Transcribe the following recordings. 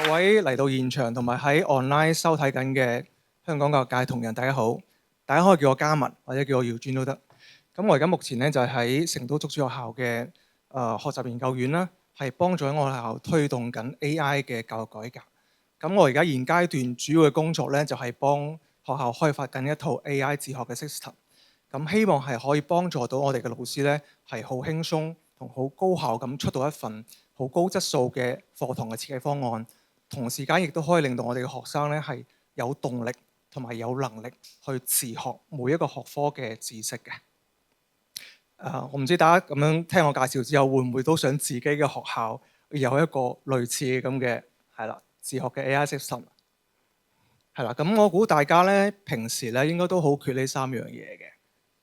各位嚟到現場同埋喺 online 收睇緊嘅香港教育界同仁，大家好。大家可以叫我嘉文或者叫我姚尊都得。咁我而家目前咧就係喺成都竹主學校嘅學習研究院啦，係幫助喺我學校推動緊 AI 嘅教育改革。咁我而家現階段主要嘅工作咧就係幫學校開發緊一套 AI 自學嘅 system。咁希望係可以幫助到我哋嘅老師咧係好輕鬆同好高效咁出到一份好高質素嘅課堂嘅設計方案。同時間亦都可以令到我哋嘅學生咧係有動力同埋有能力去自學每一個學科嘅知識嘅。我唔知大家咁樣聽我介紹之後，會唔會都想自己嘅學校有一個類似咁嘅自學嘅 AI system？ 係啦，咁我估大家咧平時咧應該都好缺呢三樣嘢嘅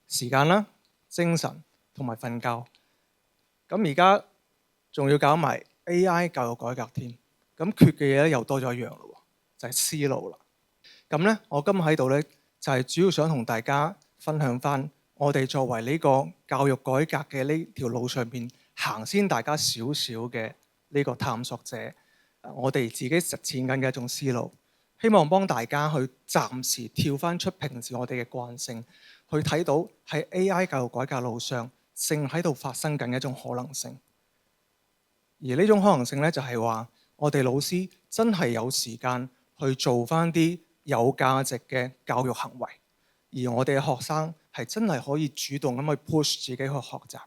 時間啦、精神同埋瞓覺。咁而家仲要搞埋 AI 教育改革添。咁缺嘅嘢咧又多咗一樣咯，就係思路啦。咁咧，我今日喺度咧就係主要想同大家分享翻我哋作為呢個教育改革嘅呢條路上邊行先大家少少嘅呢個探索者，我哋自己實踐緊嘅一種思路，希望幫大家去暫時跳翻出平時我哋嘅慣性，去睇到喺 AI 教育改革路上正喺度發生緊嘅一種可能性。而呢種可能性咧就係話，我哋老師真係有時間去做翻啲有價值嘅教育行為，而我哋嘅學生係真係可以主動咁去 push 自己去學習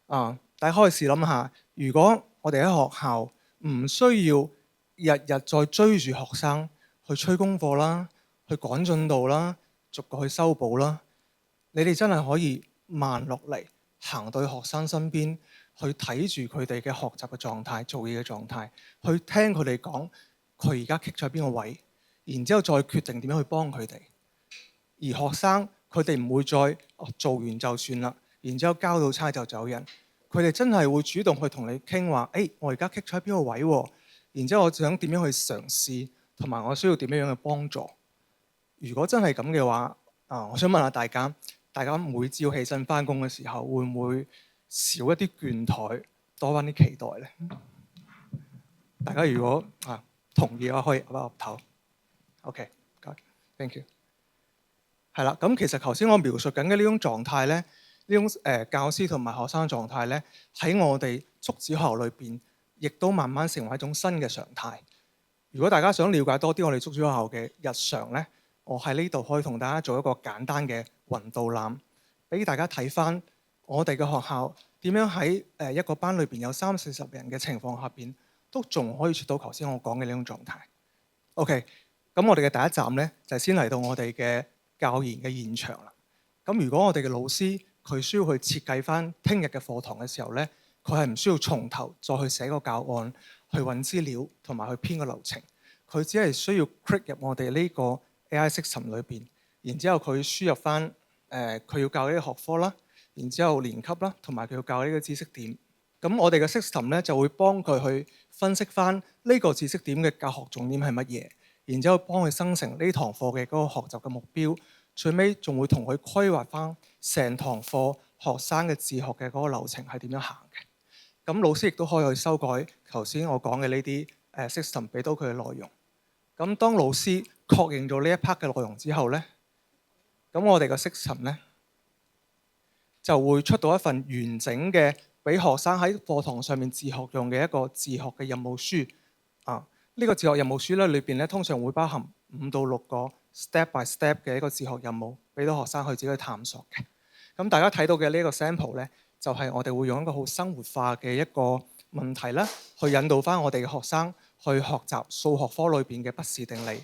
嘅。大家可以試諗下，如果我哋喺學校唔需要日日再追住學生去催功課啦、去趕進度啦、逐個去修補啦，你哋真係可以慢落嚟，行到去學生身邊，去睇住佢哋嘅學習嘅狀態、做嘢嘅狀態，去聽佢哋講佢而家棘咗喺邊個位，然之後再決定點樣去幫佢哋。而學生佢哋唔會再做完就算啦，然之後交到差就走人。佢哋真係會主動去同你傾話，我而家棘咗喺邊個位喎，然之後我想點樣去嘗試，同埋我需要點樣嘅幫助。如果真係咁嘅話，我想問下大家，每朝起身返工嘅時候，會唔會少一啲倦怠，多返啲期待呢？大家如果同意嘅話，可以岌一岌頭。OK，thank you。係啦，咁其實頭先我描述緊嘅呢種狀態咧，呢種教師同埋學生狀態咧，喺我哋竹子學校裏邊，亦都慢慢成為一種新嘅常態。如果大家想了解多啲我哋竹子學校嘅日常咧，我喺呢度可以同大家做一個簡單嘅雲導覽，俾大家睇翻我哋嘅學校點樣喺一個班裏邊有30-40人嘅情況下邊，都仲可以出到頭先我講嘅呢種狀態。OK，咁我哋嘅第一站咧，就先嚟到我哋嘅教研嘅現場啦。咁如果我哋嘅老師佢需要去設計翻聽日嘅課堂嘅時候咧，佢係唔需要從頭再去寫個教案、去揾資料同埋去編個流程。佢只係需要 click 入我哋呢個 AI system 裏邊，然之後佢輸入翻佢要教呢個學科啦，然之後年級啦，同埋佢要教呢個知識點。咁我哋嘅 system 咧就會幫佢去分析翻呢個知識點嘅教學重點係乜嘢，然之後幫佢生成呢堂課嘅嗰個學習嘅目標，最尾仲會同佢規劃翻成堂課學生嘅自學嘅嗰個流程係點樣行嘅。咁老師亦都可以去修改頭先我講嘅呢啲system 俾到佢嘅內容。咁當老師確認咗呢一 part 嘅內容之後咧，咁我哋嘅 system 咧就會出到一份完整嘅俾學生喺課堂上面自學用嘅一個自學嘅任務書。呢個自學任務書咧裏邊咧通常會包含5到6個 step by step 嘅一個自學任務，俾到學生去自己去探索嘅。咁大家睇到嘅呢一個 sample 咧，就係我哋會用一個好生活化嘅一個問題啦，去引導翻我哋嘅學生去學習數學科裏邊嘅不是定理。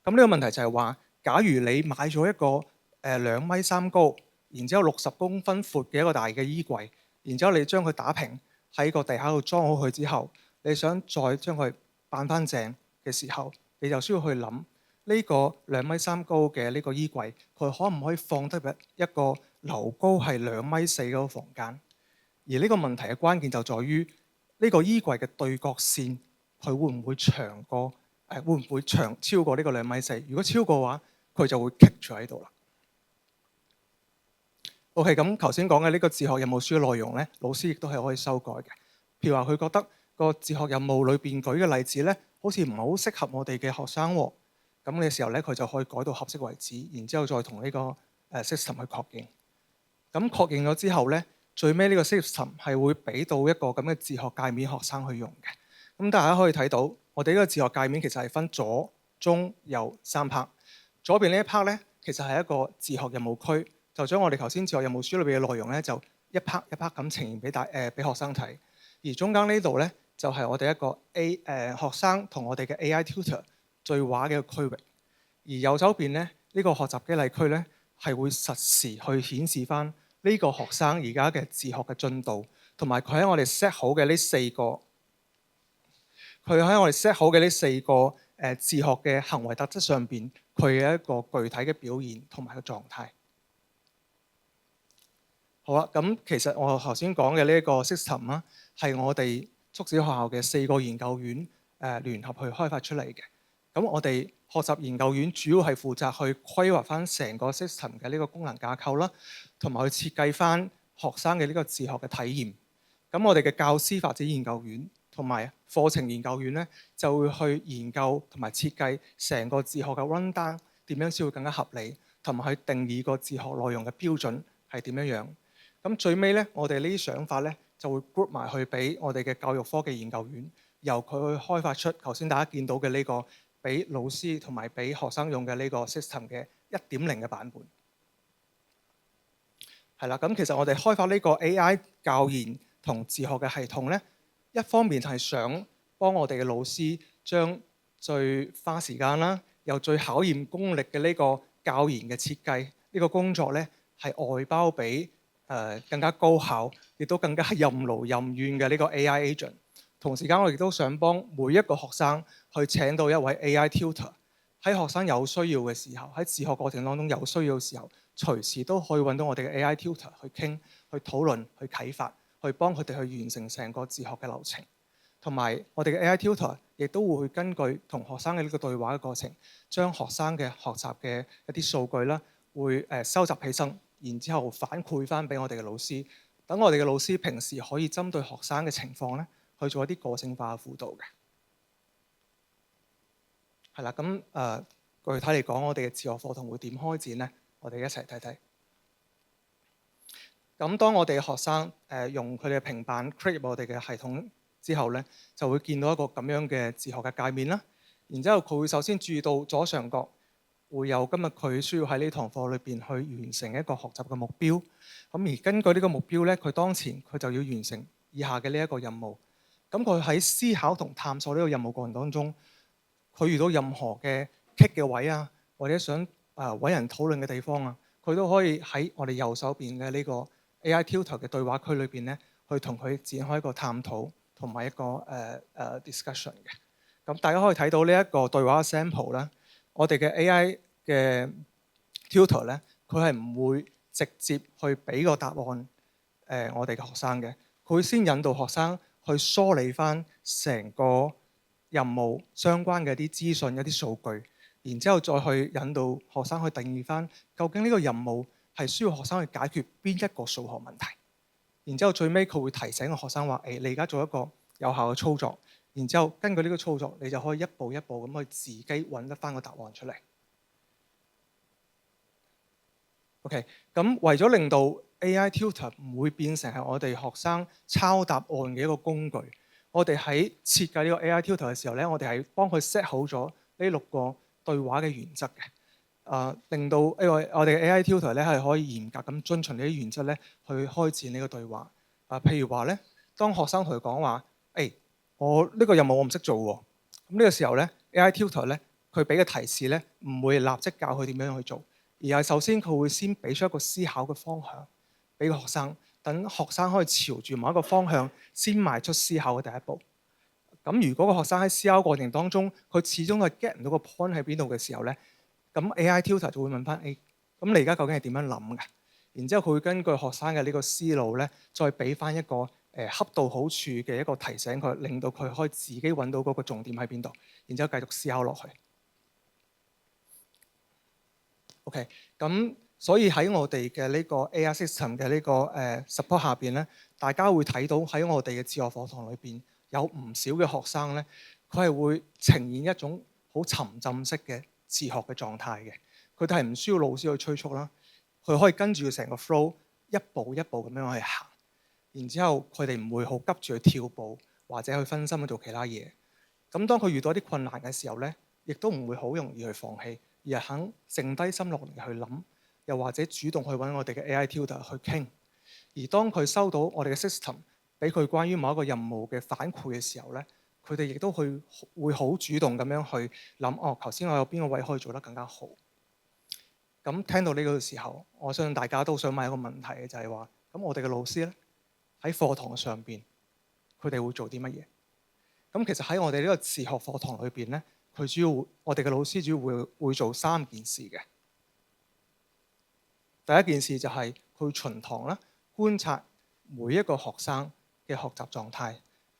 咁呢個問題就係話，假如你買咗一個2.3米高，然之後60公分闊嘅一個大嘅衣櫃，然之後你將佢打平喺個地下度裝好佢之後，你想再將佢扮翻正嘅時候，你就需要去諗呢個2.3米高嘅呢個衣櫃，佢可唔可以放得入一個樓高係2.4米嗰個房間？而呢個問題嘅關鍵就在於呢個衣櫃嘅對角線，佢會唔會長過會唔會超過呢個2.4米？如果超過嘅話，佢就會棘住喺度啦。OK， 咁頭先講嘅呢個自學任務書嘅內容咧，老師亦都係可以修改嘅。譬如話佢覺得個自學任務裏邊舉嘅例子咧，好似唔係好適合我哋嘅學生喎。咁嘅時候咧，佢就可以改到合適為止，然之後再同呢個system 去確認。咁確認咗之後咧，最尾呢個 system 係會俾到一個咁嘅自學界面學生去用嘅。咁大家可以睇到，我哋呢個自學界面其實係分左、中、右3 part。左邊呢一 part 咧，其實係一個自學任務區，就將我哋頭先自學任務書裏邊嘅內容咧，就一 part 一 part 咁呈現俾學生睇。而中間呢度咧，就係我哋一個學生同我哋嘅 AI tutor 對話嘅一個區域。而右手邊咧，呢個學習激勵區咧，係會實時去顯示翻呢個學生而家嘅自學嘅進度，同埋佢喺我哋 set 好嘅呢4個，自學嘅行為特質上邊，佢嘅一個具體嘅表現同埋個狀態。好啦，咁其實我頭先講嘅呢一個 system 啦，係我哋竹子學校嘅4個研究院聯合去開發出嚟嘅。咁我哋學習研究院主要係負責去規劃翻成個 system 嘅呢個功能架構啦，同埋去設計翻學生嘅呢個自學嘅體驗。咁我哋嘅教師發展研究院同埋課程研究院咧，就會去研究同埋設計成個自學嘅 run down 點樣先會更加合理，同埋去定義個自學內容嘅標準係點樣樣。咁最尾咧，我哋呢啲想法咧就會 group 埋去俾我哋嘅教育科技研究院，由佢去開發出頭先大家見到嘅呢個俾老師同埋俾學生用嘅呢個 system 嘅1.0嘅版本。係啦，咁其實我哋開發呢個 AI 教研同自學嘅系統咧，一方面係想幫我哋嘅老師將最花時間啦，又最考驗功力嘅呢個教研嘅設計呢個工作咧，係外包俾更加高效，亦都更加任勞任怨嘅呢個 AI agent。同時間我亦都想幫每一個學生去請到一位 AI tutor，喺學生有需要嘅時候，喺自學過程當中有需要嘅時候，隨時都可以揾到我哋嘅 AI tutor 去傾、去討論、去啟發、去幫佢哋去完成成個自學嘅流程。同埋我哋嘅 AI tutor 亦都會根據同學生嘅呢個對話嘅過程，將學生嘅學習嘅一啲數據啦，會收集起身，然之後反饋翻俾我哋嘅老師，等我哋嘅老師平時可以針對學生嘅情況咧，去做一啲個性化嘅輔導嘅。係啦，咁具體嚟講，我哋嘅自學課堂會點開展呢？我哋一齊睇睇。咁當我哋嘅學生用佢哋嘅平板 create 入我哋嘅系統之後咧，就會見到一個咁樣嘅自學嘅界面啦。然之後佢會首先注意到左上角會有今日佢需要喺呢堂課裏邊去完成一個學習嘅目標。咁而根據呢個目標咧，佢當前佢就要完成以下嘅呢一個任務。咁佢喺思考同探索呢個任務過程當中，佢遇到任何嘅棘嘅位啊，或者想揾人討論嘅地方啊，佢都可以喺我哋右手邊嘅呢個 AI tutor 嘅對話區裏邊咧，去同佢展開一個探討同埋一個discussion 嘅。咁大家可以睇到呢一個對話嘅 sample 啦，我哋嘅 AI 嘅 tutor 咧，佢係唔會直接去俾個答案我哋嘅學生嘅，佢會先引導學生去梳理翻成個任務相關嘅一啲資訊、一啲數據，然之後再去引導學生去定義翻究竟呢個任務係需要學生去解決邊一個數學問題。然之後最尾佢會提醒個學生話：你而家做一個有效嘅操作，然之後根據呢個操作，你就可以一步一步咁去自己揾得翻個答案出嚟。OK， 咁為咗令到 AI tutor 唔會變成係我哋學生抄答案嘅一個工具，我哋喺設計呢個 AI tutor 嘅時候咧，我哋係幫佢 set 好咗呢6個對話嘅原則嘅，令到我哋嘅 AI tutor 咧係可以嚴格咁遵循呢啲原則咧去開展呢個對話。譬如話咧，當學生同佢講話，我呢個任務我唔識做喎，咁呢個時候咧 AI tutor 咧佢俾嘅提示咧唔會立即教佢點樣去做，而係首先佢會先俾出一個思考嘅方向俾個學生，等學生可以朝住某一個方向先邁出思考嘅第一步。咁如果個學生喺思考過程當中，佢始終都係 get 唔到個 point 喺邊度嘅時候咧，咁 AI tutor 就會問翻：咁你而家究竟係點樣諗嘅？然之後佢會根據學生嘅呢個思路咧，再俾翻一個恰到好處嘅一個提醒佢，令到佢可以自己揾到嗰個重點喺邊度，然之後繼續思考落去。OK， 咁所以喺我哋嘅呢個 AI system 嘅呢個support 下邊咧，大家會睇到喺我哋嘅自學課堂裏邊有唔少嘅學生咧，佢係會呈現一種好沉浸式嘅自學嘅狀態嘅。佢哋係唔需要老師去催促啦，佢可以跟住成個 flow 一步一步咁樣去行。然之後佢哋唔會好急住去跳步或者去分心去做其他嘢。咁當佢遇到一啲困難嘅時候呢，亦都唔會好容易去放棄，而係肯靜低心落嚟去諗，又或者主動去揾我哋嘅 AI tutor 去傾。而當佢收到我哋嘅 system 俾佢關於某一個任務嘅反饋嘅時候呢，佢哋亦都會好主動咁樣去諗，哦，頭先我有邊個位可以做得更加好。咁聽到呢個時候，我相信大家都想問一個問題嘅，就係話，咁我哋嘅老師呢，喺課堂上邊，佢哋會做啲乜嘢？咁其實喺我哋呢個自學課堂裏邊呢，佢主要我哋嘅老師主要會做3件事嘅。第一件事就係去巡堂啦，觀察每一個學生嘅學習狀態。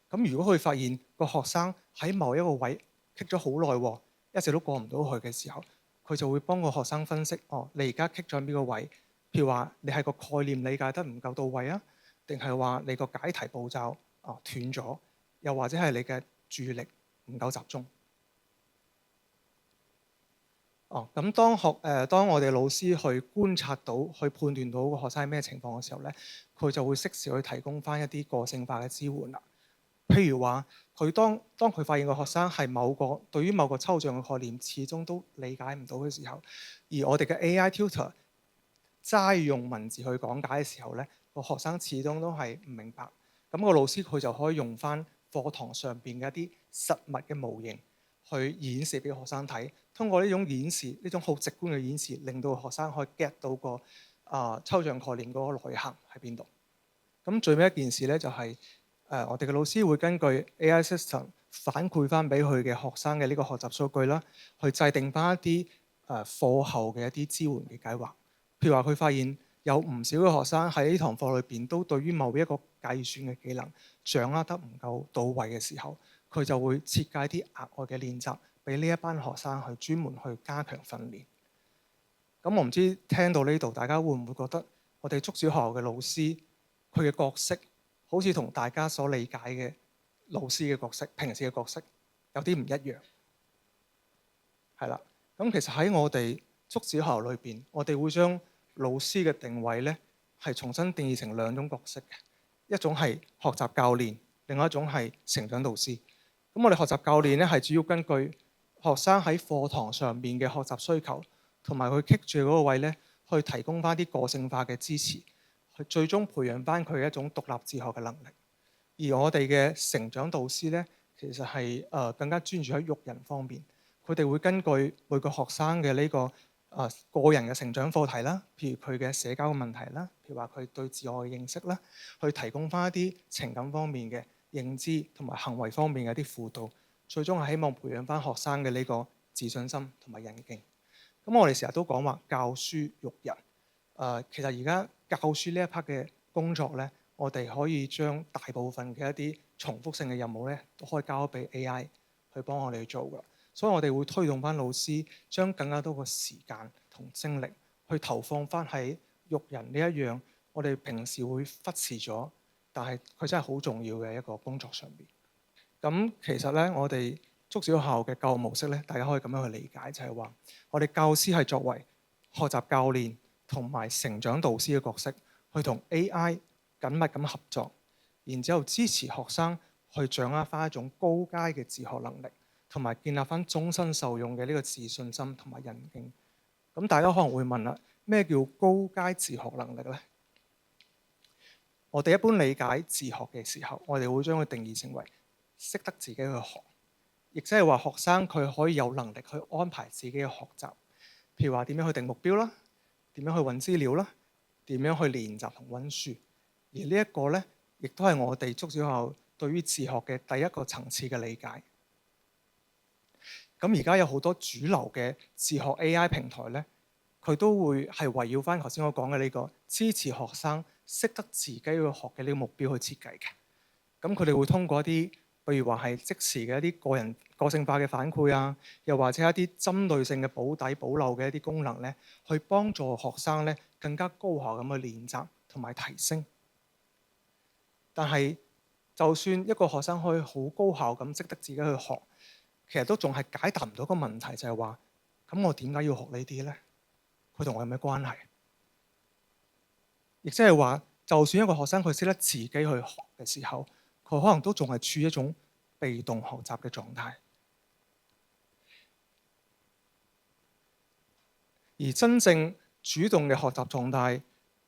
咁如果佢發現個學生喺某一個位棘咗好耐，一直都過唔到去嘅時候，佢就會幫個學生分析，哦，你而家棘咗邊個位？譬如話你係個概念理解得唔夠到位啊，定係話你個解題步驟斷咗？又或者係你嘅注意力唔夠集中。咁當我哋老師去觀察到、去判斷到個學生係咩情況嘅時候咧，佢就會適時去提供翻一啲個性化嘅支援啦。譬如話，佢當佢發現個學生係對於某個抽象嘅概念始終都理解唔到嘅時候，而我哋嘅 AI tutor 齋用文字去講解嘅時候咧，個學生始終都係唔明白。咁個老師佢就可以用翻課堂上邊嘅一啲實物嘅模型去演示俾學生睇。通過呢種演示，呢種好直觀嘅演示，令到學生可以 get 到個抽象概念嗰個內涵喺邊度。咁最尾一件事咧，就係我哋嘅老師會根據 AI system 反饋翻俾佢嘅學生嘅呢個學習數據啦，去制定翻一啲課後嘅一啲支援嘅計劃。譬如話，佢發現有唔少嘅學生喺呢堂課裏邊都對於某一個計算嘅技能掌握得唔夠到位嘅時候，佢就會設計啲額外嘅練習俾呢一班學生去專門去加強訓練。咁我唔知聽到呢度，大家會唔會覺得我哋竹小學校嘅老師佢嘅角色好似同大家所理解嘅老師嘅角色、平時嘅角色有啲唔一樣？係啦，咁其實喺我哋竹小學校裏邊，我哋會將老師嘅定位咧係重新定義成2種角色嘅，一種係學習教練，另外一種係成長導師。咁我哋學習教練咧係主要根據學生喺課堂上邊嘅學習需求，同埋佢棘住嗰個位咧，去提供翻啲個性化嘅支持，去最終培養翻佢一種獨立自學嘅能力。而我哋嘅成長導師咧，其實係更加專注喺育人方面。佢哋會根據每個學生嘅呢個個人嘅成長課題啦，譬如佢嘅社交嘅問題啦，譬如話佢對自我嘅認識啦，去提供翻一啲情感方面嘅認知同埋行為方面嘅一啲輔導，最終係希望培養翻學生嘅呢個自信心同埋韌勁。咁我哋成日都講話教書育人，其實而家教書呢一 part 嘅工作咧，我哋可以將大部分嘅一啲重複性嘅任務咧，都可以交俾 AI 去幫我哋去做㗎。所以我哋會推動翻老師將更加多嘅時間同精力去投放翻喺育人呢一樣我哋平時會忽視咗，但係佢真係好重要嘅一個工作上邊。咁其實咧，我哋竹小學校嘅教育模式咧，大家可以咁樣去理解，就係話我哋教師係作為學習教練同埋成長導師嘅角色，去同 AI 緊密咁合作，然之後支持學生去掌握翻一種高階嘅自學能力，同埋建立翻終身受用嘅呢個自信心同埋韌勁。咁大家可能會問啦，咩叫高階自學能力呢？我哋一般理解自學嘅時候，我哋會將佢定義成為識得自己去學，亦即係話學生佢可以有能力去安排自己嘅學習，譬如話點樣去定目標啦，點樣去揾資料啦，點樣去練習同溫書。而呢一個呢，亦都係我哋竹小學校對於自學嘅第一個層次嘅理解。咁而家有好多主流嘅自學 AI 平台咧，佢都會係圍繞翻頭先我講嘅呢個支持學生識得自己去學嘅呢個目標去設計嘅。咁佢哋會通過一啲，譬如話係即時嘅一啲個性化嘅反饋啊，又或者一啲針對性嘅補底補漏嘅一啲功能咧，去幫助學生咧更加高效咁去練習同埋提升。但係就算一個學生可以好高效咁識得自己去學，其實都仲係解答唔到個問題，就係話咁我點解要學呢啲呢？佢同我有咩關係？亦即係話，就算一個學生佢識得自己去學嘅時候，佢可能都仲係處於一種被動學習嘅狀態。而真正主動嘅學習狀態，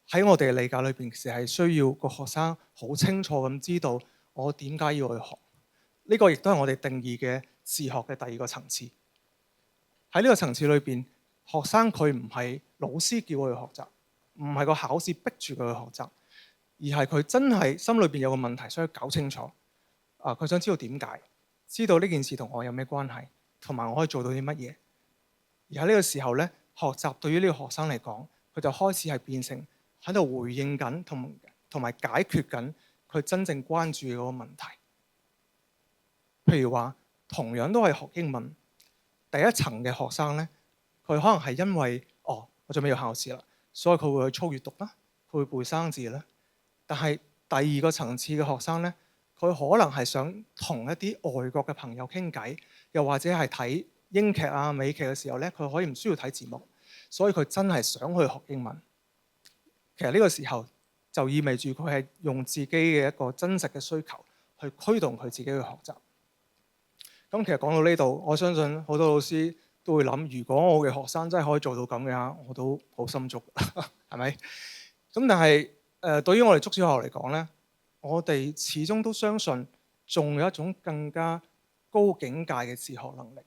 喺我哋嘅理解裏邊，其實係需要個學生好清楚咁知道我點解要去學。呢個亦都係我哋定義嘅自學嘅第二個層次。喺呢個層次裏邊，學生佢唔係老師叫佢去學習，唔係個考試逼住佢去學習，而係佢真係心裏邊有個問題，所以搞清楚。佢想知道點解，知道呢件事同我有咩關係，同埋我可以做到啲乜嘢。而喺呢個時候呢，學習對於呢個學生嚟講，佢就開始係變成喺度回應緊同埋解決緊佢真正關注嘅嗰個問題。譬如話，同樣都係學英文，第一層嘅學生呢，佢可能係因為我準備要考試啦，所以佢會去操閱讀啦，佢會背生字啦。但係第二個層次嘅學生呢，佢可能係想同一啲外國嘅朋友傾偈，又或者係睇英劇啊、美劇嘅時候呢，佢可以唔需要睇字幕，所以佢真係想去學英文。其實呢個時候就意味住佢係用自己嘅一個真實嘅需求去驅動佢自己去學習。咁其實講到呢度，我相信好多老師都會諗，如果我嘅學生真係可以做到咁嘅話，我都好心足，係咪？咁但係對於我哋竹小學嚟講呢，我哋始終都相信，仲有一種更加高境界嘅自學能力，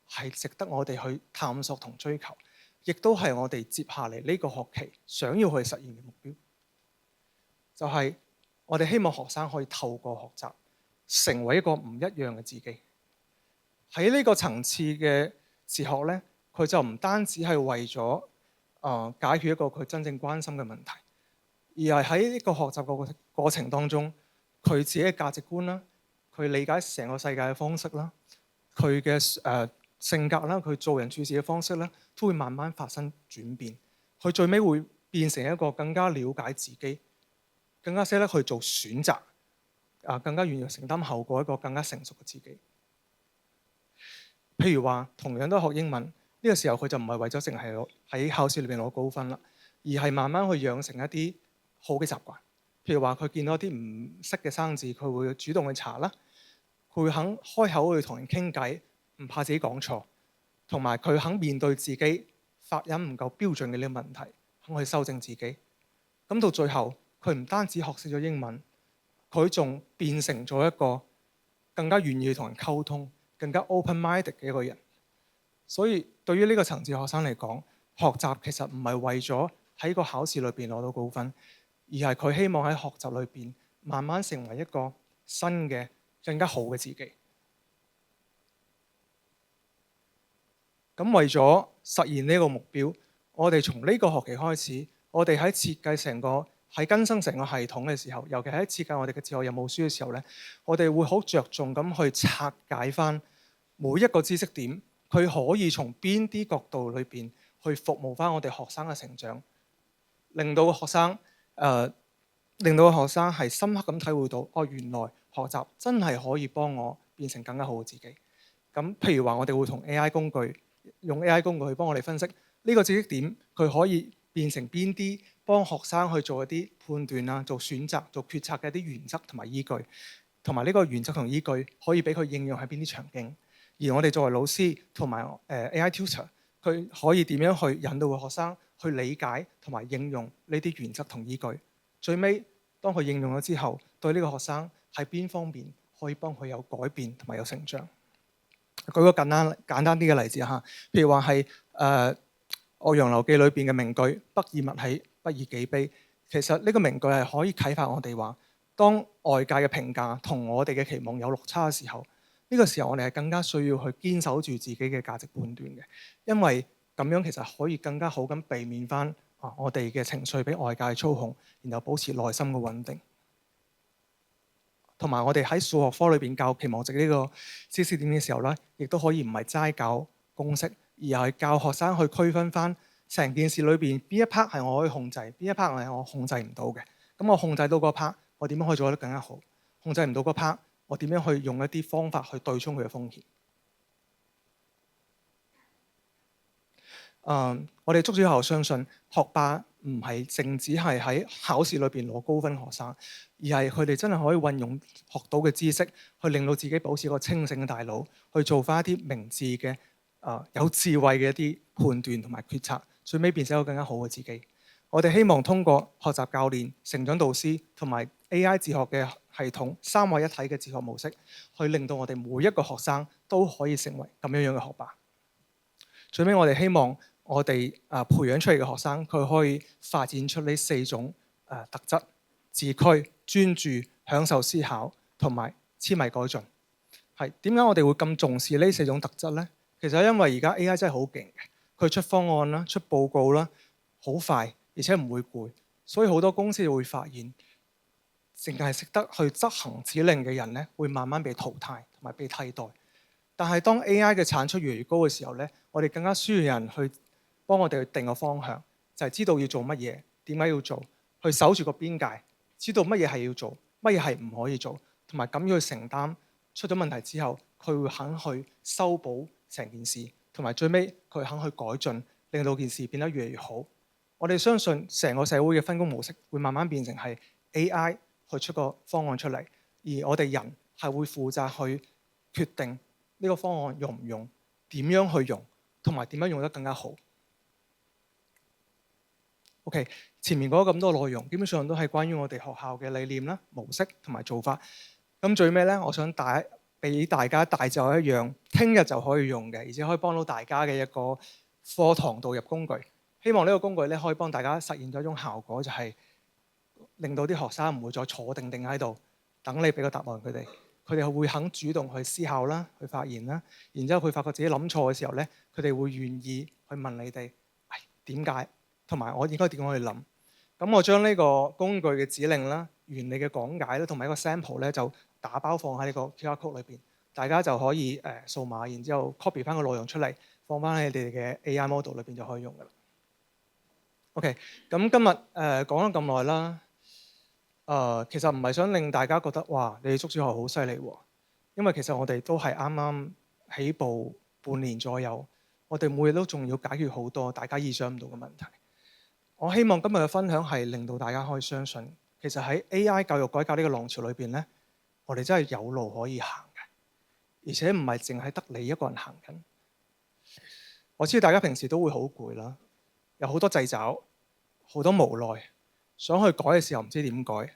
係值得我哋去探索同追求，亦都係我哋接下嚟呢個學期想要去實現嘅目標。就係我哋希望學生可以透過學習，成為一個唔一樣嘅自己。喺呢個層次嘅自學呢，佢就唔單止係為咗解決一個佢真正關心嘅問題，而係喺呢個學習嘅過程當中，佢自己嘅價值觀啦，佢理解成個世界嘅方式啦，佢嘅性格啦，佢做人處事嘅方式啦，都會慢慢發生轉變。佢最尾會變成一個更加了解自己，更加識得去做選擇，更加願意承擔後果，一個更加成熟嘅自己。譬如話，同樣都學英文，呢個時候佢就唔係為咗淨係喺考試裏邊攞高分啦，而係慢慢去養成一啲好嘅習慣。譬如話，佢見到啲唔識嘅生字，佢會主動去查啦，佢會肯開口去同人傾偈，唔怕自己講錯，同埋佢肯面對自己發音唔夠標準嘅呢個問題，肯去修正自己。咁到最後，佢唔單止學識咗英文，佢仲變成咗一個更加願意同人溝通，更加 open-minded 嘅一個人。所以對於呢個層次學生嚟講，學習其實唔係為咗喺個考試裏邊攞到高分，而係佢希望喺學習裏邊慢慢成為一個新嘅更加好嘅自己。咁為咗實現呢個目標，我哋從呢個學期開始，我哋喺設計喺更新成個系統嘅時候，尤其喺設計我哋嘅自學任務書嘅時候呢，我哋會好着重咁去拆解翻每一個知識點，佢可以從邊啲角度裏邊去服務翻我哋學生嘅成長，令到個學生係深刻咁體會到，原來學習真係可以幫我變成更加好嘅自己。咁譬如話，我哋會同 AI 工具，用 AI 工具去幫我哋分析呢個知識點，佢可以變成邊啲幫學生去做一啲判斷啊、做選擇、做決策嘅一啲原則同埋依據，同埋呢個原則同依據可以俾佢應用喺邊啲場景。而我哋作為老師同埋AI tutor，佢可以點樣去引導個學生去理解同埋應用呢啲原則同依據。最尾當佢應用咗之後，對呢個學生喺邊方面可以幫佢有改變同埋有成長。舉個簡單啲嘅例子嚇，譬如話係《岳陽樓記》裏邊嘅名句「不以物喜，不以己悲」。其實呢個名句係可以啟發我哋話，當外界嘅評價同我哋嘅期望有落差嘅時候，呢個時候我哋係更加需要去堅守住自己嘅價值判斷嘅，因為咁樣其實可以更加好咁避免翻我哋嘅情緒俾外界操控，然後保持內心嘅穩定。同埋我哋喺數學科裏邊教期望值呢個知識點嘅時候呢，亦都可以唔係齋教公式，而係教學生去區分翻成件事裏邊邊一 part 係我可以控制，邊一 part 係我控制唔到嘅。咁我控制到嗰 part，我點樣可以做得更加好？控制唔到嗰 part，我點樣去用一啲方法去對沖佢嘅風險？我哋竹小學相信學霸唔係淨止係喺考試裏邊攞高分學生，而係佢哋真係可以運用學到嘅知識，去令到自己保持一個清醒嘅大腦，去做翻一啲明智嘅有智慧嘅一啲判斷同埋決策，最尾變成一個更加好嘅自己。我哋希望通過學習教練、成長導師同埋 AI 自學嘅系統三位一體嘅自學模式，去令到我哋每一個學生都可以成為咁樣嘅學霸。最尾我哋希望我哋培養出嚟嘅學生，佢可以發展出呢4種特質：自驅、專注、享受思考同埋痴迷改進。係點解我哋會咁重視呢4種特質呢？其實因為而家 AI 真係好勁嘅，佢出方案啦、出報告啦，好快，而且唔會攰，所以好多公司會發現，淨係識得去執行指令嘅人咧，會慢慢被淘汰同埋被替代。但係當 AI 嘅產出越嚟越高嘅時候咧，我哋更加需要人去幫我哋去定個方向，就係知道要做乜嘢，點解要做，去守住個邊界，知道乜嘢係要做，乜嘢係唔可以做，同埋咁要去承擔出咗問題之後，佢會肯去修補成件事，同埋最尾佢肯去改進，令到件事變得越嚟越好。我哋相信成個社會嘅分工模式會慢慢變成係 AI 去出個方案出嚟，而我哋人係會負責去決定呢個方案用唔用，點樣去用，同埋點樣用得更加好。OK， 前面講咗咁多內容，基本上都係關於我哋學校嘅理念啦、模式同埋做法。咁最尾咧，我想俾大家帶走一樣，聽日就可以用嘅，而且可以幫到大家嘅一個課堂導入工具。希望呢個工具咧可以幫大家實現咗一種效果，就係令到啲學生唔會再坐定定喺度等你俾個答案佢哋。佢哋會肯主動去思考啦，去發言啦，然之後佢發覺自己諗錯嘅時候咧，佢哋會願意去問你哋點解，同埋我應該點樣去諗。咁我將呢個工具嘅指令啦、原理嘅講解啦，同埋一個 sample 咧，就打包放喺呢個 QR code 裏邊，大家就可以掃碼，然之後 copy 翻個內容出嚟，放翻喺你哋嘅 AI model 裏邊就可以用噶啦。OK， 咁今日講咗咁耐啦。其實唔係想令大家覺得哇，你哋竹小學好犀利喎，因為其實我哋都係啱啱起步半年左右，我哋每日都仲要解決好多大家意想唔到嘅問題。我希望今日嘅分享係令到大家可以相信，其實喺 AI 教育改革呢個浪潮裏邊呢，我哋真係有路可以行嘅，而且唔係淨係得你一個人行緊。我知道大家平時都會好攰啦，有好多掣肘，好多無奈。想去改嘅時候唔知點改，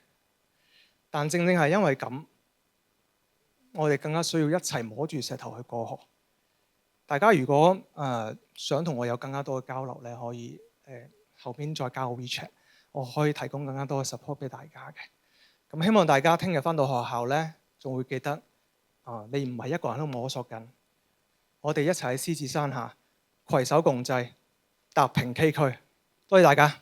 但正正係因為咁，我哋更加需要一齊摸住石頭去過河。大家如果想同我有更加多嘅交流咧，可以後邊再加個 WeChat， 我可以提供更加多嘅 support 俾大家嘅。咁希望大家聽日返到學校咧，仲會記得你唔係一個人都摸索緊，我哋一齊喺獅子山下攜手共濟，踏平崎嶇。多謝大家。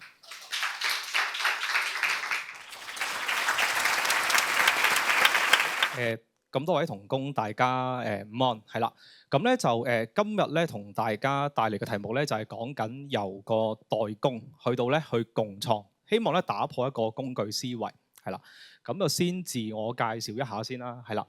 咁多位同工，大家午安，係啦。咁咧就今日咧同大家帶嚟嘅題目咧就係講緊由個代工去到咧去共創，希望咧打破一個工具思維，係啦。咁就先自我介紹一下先啦，係啦。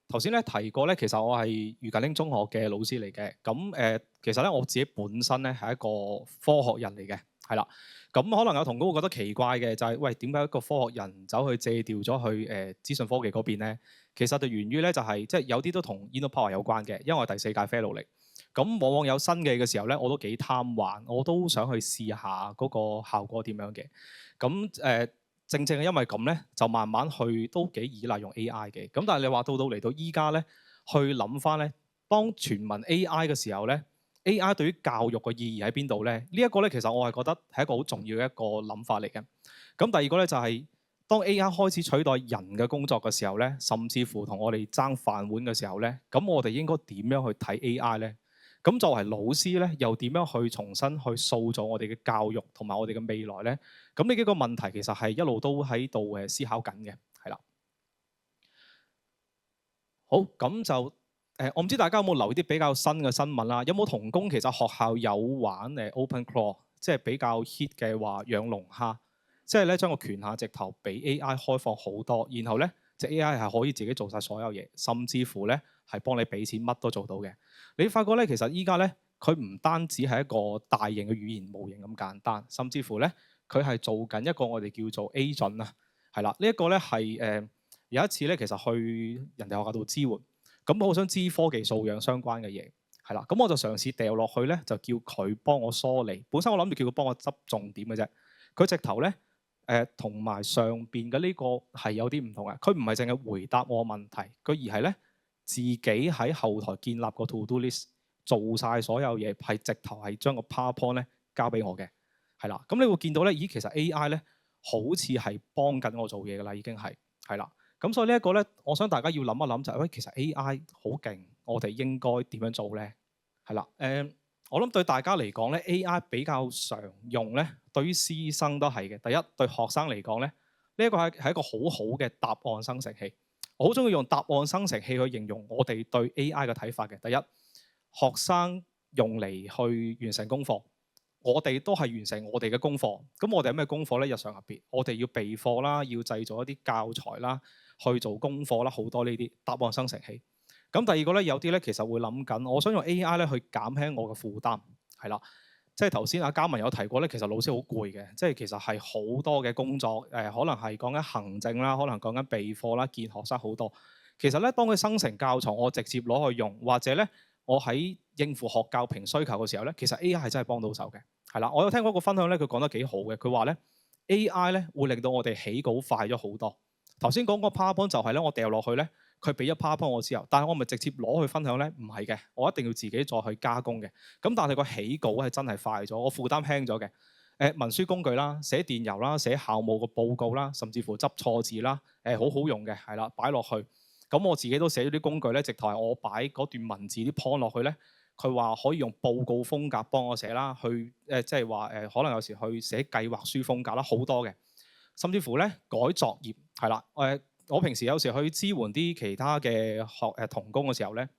頭先咧提過咧，其實我係余近英中學嘅老師嚟嘅。咁其實咧我自己本身咧係一個科學人嚟嘅，係啦。咁可能有同工會覺得奇怪嘅就係，喂，點解一個科學人走去借調咗去資訊科技嗰邊咧？其實就源於咧就係即係有啲都同 InnoPower 有關嘅，因為我係第4屆 Fellow 嚟。咁往往有新嘅時候咧，我都幾貪玩，我都想去試下嗰個效果點樣嘅。咁正正係因為咁咧，就慢慢去都幾依賴用 AI 嘅。咁但係你話到嚟到依家咧，去諗翻咧，當全民 AI 嘅時候咧，AI 對於教育嘅意義喺邊度咧？呢一個咧，其實我係覺得係一個好重要嘅一個諗法嚟嘅。咁第二個咧就係當 AI 開始取代人嘅工作嘅時候咧，甚至乎同我哋爭飯碗嘅時候咧，咁我哋應該點樣去睇 AI 咧？咁作為老師咧，又點樣去重新去塑造我哋嘅教育同埋我哋嘅未來咧？咁呢幾個問題其實係一路都喺度思考緊嘅，係啦。好，咁就我唔知大家有冇留意啲比較新嘅新聞啦？有冇同工其實學校有玩OpenClaw， 即係比較 hit 嘅話養龍蝦，即係咧將個權限直頭俾 AI 開放好多，然後咧隻 AI 係可以自己做晒所有嘢，甚至乎咧係幫你俾錢乜都做到嘅。你發覺咧其實依家咧佢唔單止係一個大型嘅語言模型咁簡單，甚至乎咧佢係做緊一個我哋叫做 agent 啊，係啦，呢一個咧係有一次咧，其實去人哋學校度支援，咁我好想知科技素養相關嘅嘢，係啦，咁我就嘗試掉落去咧，就叫佢幫我梳理。本身我諗住叫佢幫我執重點嘅啫，佢直頭咧同埋上邊嘅呢個係有啲唔同嘅，佢唔係淨係回答我問題，佢而係咧自己喺後台建立個 to do list，做晒所有嘢，係直頭係將個 PowerPoint 咧交俾我嘅，係啦。咁你會見到咧，咦，其實 AI 咧好似係幫緊我做嘢㗎啦，已經係啦。咁所以呢一個咧，我想大家要諗一諗就係，喂，其實 AI 好勁，我哋應該點樣做咧？係啦，我諗對大家嚟講咧，AI 比較常用咧，對於師生都係嘅。第一，對學生嚟講咧，呢一個係一個好好嘅答案生成器。我好中意用答案生成器去形容我哋對 AI 嘅睇法嘅。第一，學生用嚟去完成功課，我哋都係完成我哋嘅功課。咁我哋有咩功課咧？日常入邊，我哋要備課啦，要製造一啲教材啦，去做功課啦，好多呢啲答案生成器。咁第二個咧，有啲咧其實會諗緊，我想用 AI 咧去減輕我嘅負擔，係啦。即係頭先阿嘉文有提過咧，其實老師好攰嘅，即係其實係好多嘅工作，可能係講緊行政啦，可能講緊備課啦，見學生好多。其實咧，當佢生成教材，我直接攞去用，或者咧，我喺應付學教評需求嘅時候咧，其實 AI 係真係幫到手嘅，係啦。我有聽過個分享咧，佢講得幾好嘅，佢話咧 AI 咧會令到我哋起稿快咗好多。頭先講個 PowerPoint 就係咧，我掉落去咧，佢俾咗 PowerPoint 我之後，但係我咪直接攞去分享咧？唔係嘅，我一定要自己再去加工嘅。咁但係個起稿係真係快咗，我負擔輕咗嘅。文書工具啦，寫電郵啦，寫校務個報告啦，甚至乎執錯字啦，好好用嘅，係啦，擺落去。咁我自己都寫咗啲工具咧，直頭係我擺嗰段文字啲 point 落去咧，佢話可以用報告風格幫我寫啦，去即係話可能有時去寫計劃書風格啦，好多嘅。甚至乎咧改作業係啦，我平時有時去支援啲其他嘅同工嘅時候咧，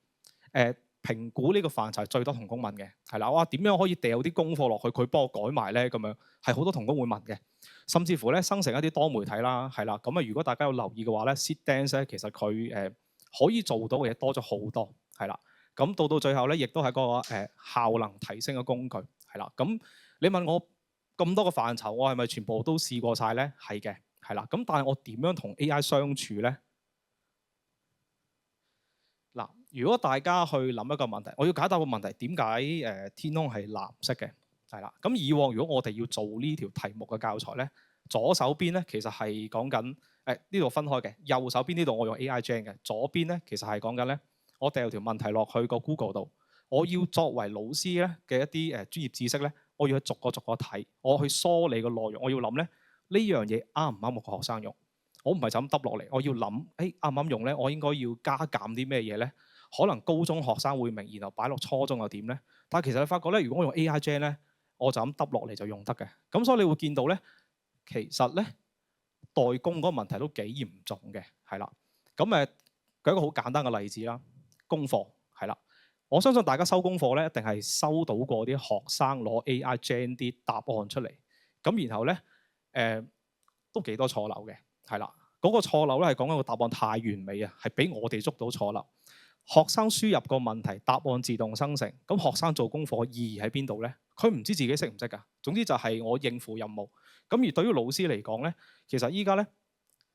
評估呢個範疇係最多同工問嘅，係啦，我話點樣可以掉啲功課落去，佢幫我改埋咧咁樣，係好多同工會問嘅。甚至乎咧生成一啲多媒體啦，係啦，咁啊如果大家有留意嘅話咧，SeedDance 咧其實佢可以做到嘅嘢多咗好多，係啦。咁到最後咧，亦都係個效能提升嘅工具，係啦。咁你問我咁多個範疇，我係咪全部都試過晒咧？係嘅，係啦。咁但係我點樣同 AI 相處咧？嗱，如果大家去諗一個問題，我要解答個問題，點解天空係藍色嘅？係啦。咁以往如果我哋要做呢條題目嘅教材咧，左手邊咧其實係講緊呢度分開嘅，右手邊呢度我用 AI Gen 嘅，左邊咧其實係講緊咧，我掉條問題落去個 Google 度，我要作為老師咧嘅一啲專業知識咧，我要去逐個睇，我去梳理個內容，我要諗咧呢樣嘢啱唔啱我個學生用。我唔係就咁揼落嚟，我要諗，啱唔啱用咧？我應該要加減啲咩嘢咧？可能高中學生會明，然後擺落初中又點咧？但係其實你發覺咧，如果我用 AI Gen 咧，我就咁揼落嚟就用得嘅。咁所以你會見到咧，其實咧代工嗰個問題都幾嚴重嘅，係啦。咁舉一個好簡單嘅例子啦，功課係啦。我相信大家收功課咧，一定係收到過啲學生攞 AI Gen 啲答案出嚟，咁然後咧都幾多錯漏嘅。係啦，嗰個錯漏咧係講緊個答案太完美啊，係俾我哋捉到錯漏。學生輸入個問題，答案自動生成。咁學生做功課意義喺邊度咧？佢唔知自己識唔識㗎。總之就係我應付任務。咁而對於老師嚟講咧，其實依家咧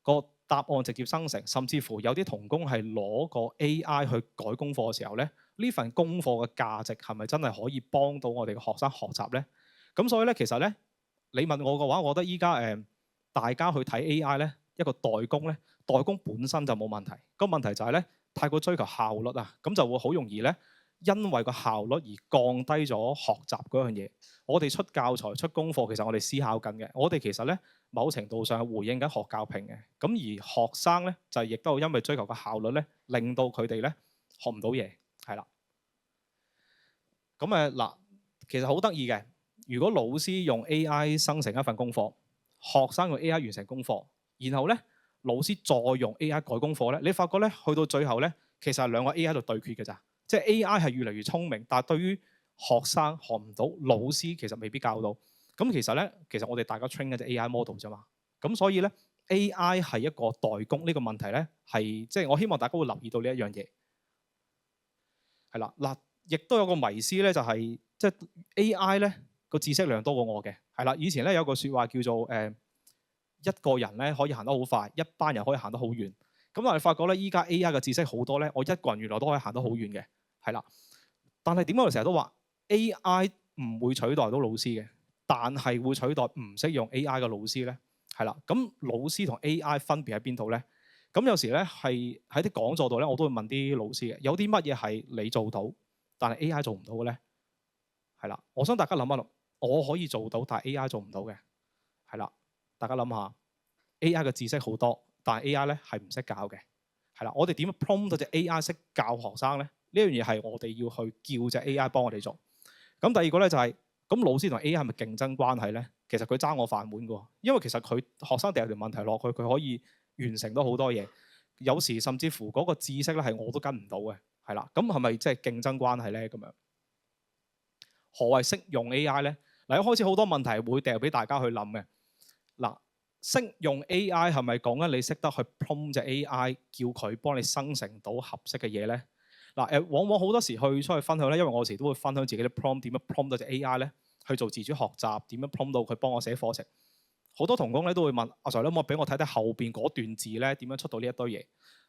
個答案直接生成，甚至乎有啲同工係攞個 AI 去改功課嘅時候咧，呢份功課嘅價值係咪真係可以幫到我哋嘅學生學習咧？咁所以咧，其實咧，你問我嘅話，我覺得依家大家去睇 AI 咧。一個代工咧，代工本身就冇問題。個問題就係咧，太過追求效率啊，咁就會好容易咧，因為個效率而降低咗學習嗰樣嘢。我哋出教材、出功課，其實我哋思考緊嘅。我哋其實咧，某程度上係回應緊學教評嘅。咁而學生咧，就亦都因為追求個效率咧，令到佢哋咧學唔到嘢，係啦。咁嗱，其實好得意嘅。如果老師用 AI 生成一份功課，學生用 AI 完成功課。然後咧，老師再用 AI 改功課咧，你發覺咧，去到最後咧，其實係兩個 AI 喺度對決嘅咋。即係 AI 係越嚟越聰明，但係對於學生學唔到，老師其實未必教到。咁其實咧，我哋大家 train 緊隻 AI model 啫嘛。咁所以咧，AI 係一個代工呢個問題咧，係即係我希望大家會留意到呢一樣嘢。係啦，嗱，亦都有個迷思咧，就係即係 AI 咧個知識量多過我嘅，係啦。以前咧有個説話叫做一個人咧可以行得好快，一班人可以行得好遠。咁但係發覺咧，依家 AI 嘅知識好多咧，我一個人原來都可以行得好遠嘅，係啦。但係點解我哋成日都話 AI 唔會取代到老師嘅，但係會取代唔識用 AI 嘅老師咧？係啦，咁老師同 AI 分別喺邊度咧？咁有時咧係喺啲講座度咧，我都會問啲老師嘅，有啲乜嘢係你做到，但係 AI 做唔到嘅咧？係啦，我想大家諗一諗，我可以做到，但係 AI 做唔到嘅，係啦，大家諗下 AI 嘅知識好多，但係 AI 咧係唔識教嘅，係啦，我哋點樣 prompt 到隻 AI 識教學生咧？呢樣嘢係我哋要去叫隻 AI 幫我哋做。咁第二個咧就係、咁老師同 AI 係咪競爭關係咧？其實佢爭我飯碗嘅喎，因為其實佢學生掉條問題落去，佢可以完成到好多嘢。有時甚至乎嗰個知識咧係我都跟唔到嘅，係啦。咁係咪即係競爭關係咧？咁樣何謂識用 AI 咧？嗱，一開始好多問題會掉俾大家去諗嘅。嗱，識用 AI 係咪講緊你識得去 prompt 隻 AI，叫佢幫你生成到合適嘅嘢咧？嗱，往往好多時去出去分享咧，因為我有時都會分享自己啲 prompt 點樣 prompt 到隻 AI 咧去做自主學習，點樣 prompt 到佢幫我寫課程。好多同工咧都會問阿 Sir，可唔可以俾我睇睇後邊嗰段字咧點樣出到呢一堆嘢？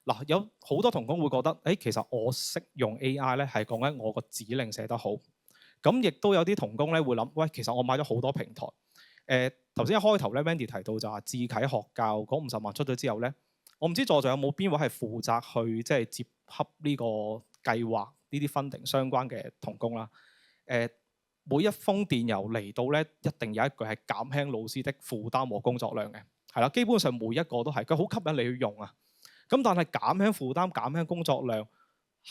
嗱，有好多同工會覺得，其實我識用 AI 咧係講緊我個指令寫得好。咁亦都有啲同工咧會諗，喂，其實我買咗好多平台。頭先一開頭咧 Wendy 提到就話智啟學教嗰50萬出咗之後咧，我唔知在座有冇邊位係負責去即係接洽呢個計劃呢啲 funding 相關嘅同工啦。每一封電郵嚟到咧，一定有一句係減輕老師的負擔和工作量嘅，係啦，基本上每一個都係，佢好吸引你去用啊。咁但係減輕負擔、減輕工作量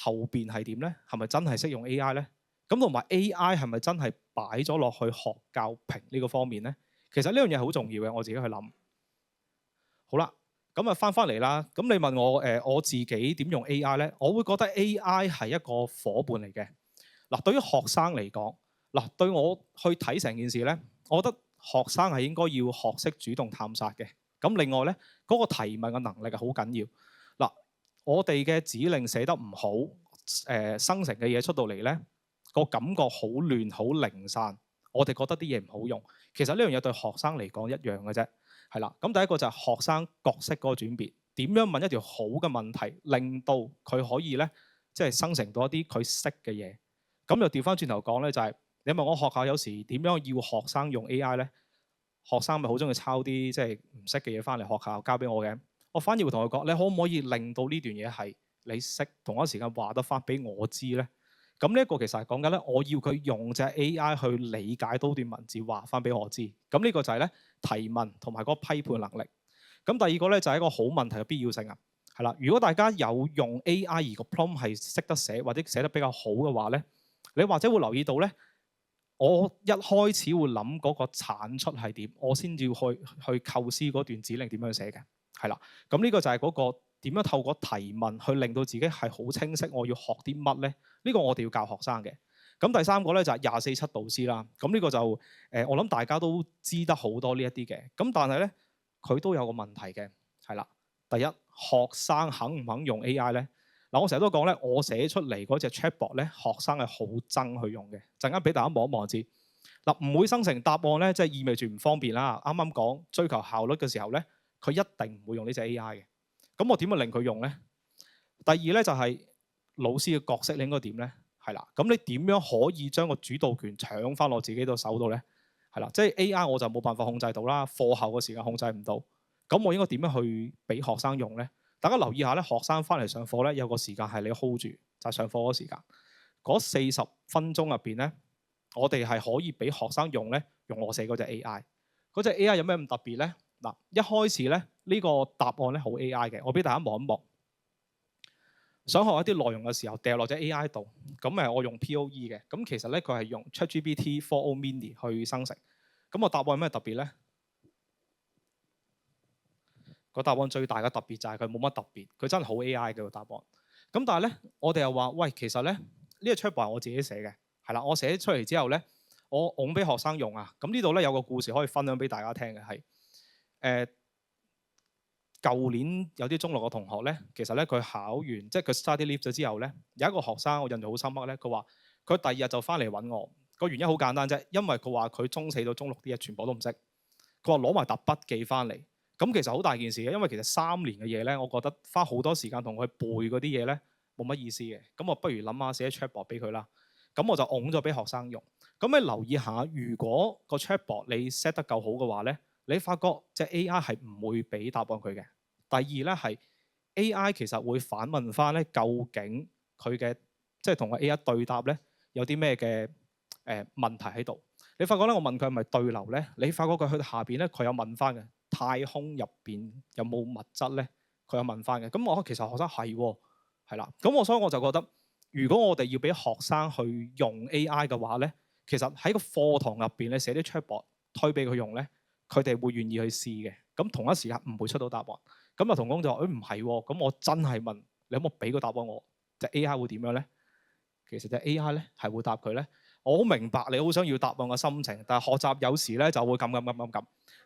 後邊係點咧？係咪真係識用 AI 咧？咁同埋 AI 係咪真係擺咗落去學教評呢個方面咧？其實呢樣嘢好重要嘅，我自己去諗。好啦，咁啊翻嚟啦。咁你問我我自己點用 AI 咧？我會覺得 AI 係一個伙伴嚟嘅。嗱，對於學生嚟講，嗱，對我去睇成件事咧，我覺得學生係應該要學識主動探索嘅。咁另外咧，嗰個提問嘅能力係好緊要。嗱，我哋嘅指令寫得唔好，生成嘅嘢出到嚟咧，個感覺好亂、好零散，我哋覺得啲嘢唔好用。其實呢樣嘢對學生嚟講一樣嘅啫，係啦。咁第一個就係學生角色嗰個轉變，點樣問一條好嘅問題，令到佢可以咧，即係生成到一啲佢識嘅嘢。咁又調翻轉頭講咧，就係你問我學校有時點樣要學生用 AI 咧？學生咪好中意抄啲即係唔識嘅嘢翻嚟學校交俾我嘅。我反而會同佢講，你可唔可以令到呢段嘢係你識，同一時間話得翻俾我知咧？咁呢一個其實係講緊咧，我要佢用隻 AI 去理解到段文字，話翻俾我知。咁呢個就係咧提問同埋嗰個批判能力。咁第二個咧就係一個好問題嘅必要性啊。係啦，如果大家有用 AI 而個 prompt 係識得寫或者寫得比較好嘅話咧，你或者會留意到咧，我一開始會諗嗰個產出係點，我先至去構思嗰段指令點樣寫嘅。係啦，咁呢個就係嗰個點樣透過提問去令到自己係好清晰，我要學啲乜咧？呢個我哋要教學生嘅。咁第三個咧就係24/7導師啦。咁呢個就我諗大家都知得好多呢一啲嘅。咁但係咧佢都有個問題嘅，係啦。第一，學生肯唔肯用 AI 咧？嗱，我成日都講咧，我寫出嚟嗰隻 chatbot 咧，學生係好憎去用嘅。陣間俾大家望一望知。嗱，唔會生成答案咧，即係意味住唔方便啦。啱啱講追求效率嘅時候咧，佢一定唔會用呢隻 AI 嘅。咁我點樣令佢用咧？第二咧就係老師嘅角色，你應該點咧？係啦，咁你點樣可以將個主導權搶翻落自己度手度咧？係啦，即係 AI 我就冇辦法控制到啦，課後嘅時間控制唔到。咁我應該點樣去俾學生用咧？大家留意下咧，學生翻嚟上課咧有個時間係你 hold 住，就係上課嗰時間。嗰40分鐘入邊咧，我哋係可以俾學生用咧，用我寫嗰隻 AI。嗰隻 AI 有咩咁特別咧？嗱，一開始咧呢個答案咧好 AI 嘅，我俾大家望一望。想學一啲內容嘅時候，掉落隻 AI 度，咁我用 POE 嘅，咁其實咧佢係用 ChatGPT 4o Mini 去生成。咁個答案有咩特別咧？個答案最大嘅特別就係佢冇乜特別，佢真係好 AI 嘅個答案。咁但係咧，我哋又話喂，其實咧呢個 chatbot 係我自己寫嘅，係啦，我寫出嚟之後咧，我㧬俾學生用啊。咁呢度咧有個故事可以分享俾大家聽嘅係舊年有啲中六嘅同學咧，其實咧佢考完即係佢 study leave 咗之後咧，有一個學生我印象好深刻咧，佢話佢第二日就翻嚟揾我。個原因好簡單啫，因為佢話佢中4到中6啲嘢全部都唔識，佢話攞埋沓筆記翻嚟。咁其實好大件事嘅，因為其實3年嘅嘢咧，我覺得花好多時間同佢背嗰啲嘢咧冇乜意思嘅。咁我不如諗下寫 chatbot 俾佢啦。咁我就拱咗俾學生用。咁你留意下，如果個 chatbot 你 set 得夠好嘅話咧，你發覺隻 AI 係唔會俾答案佢嘅。第二咧係 AI 其實會反問翻咧，究竟佢嘅即係同個 AI 對答咧有啲咩嘅問題喺度？你發覺咧，我問佢係咪對流咧？你發覺佢去到下邊咧，佢有問翻嘅太空入邊有冇物質咧？佢有問翻嘅。咁我其實學生係喎，係啦。咁所以我就覺得，如果我哋要俾學生去用 AI 嘅話咧，其實喺個課堂入邊你寫啲 chatbot 推俾佢用咧，佢哋會願意去試嘅。咁同一時間唔會出到答案。咁啊同工就話：唔係喎，咁我真係問你，有冇俾個答案我？隻 AI 會點樣咧？其實隻 AI 咧係會答佢咧。我好明白你好想要答案嘅心情，但係學習有時咧就會咁。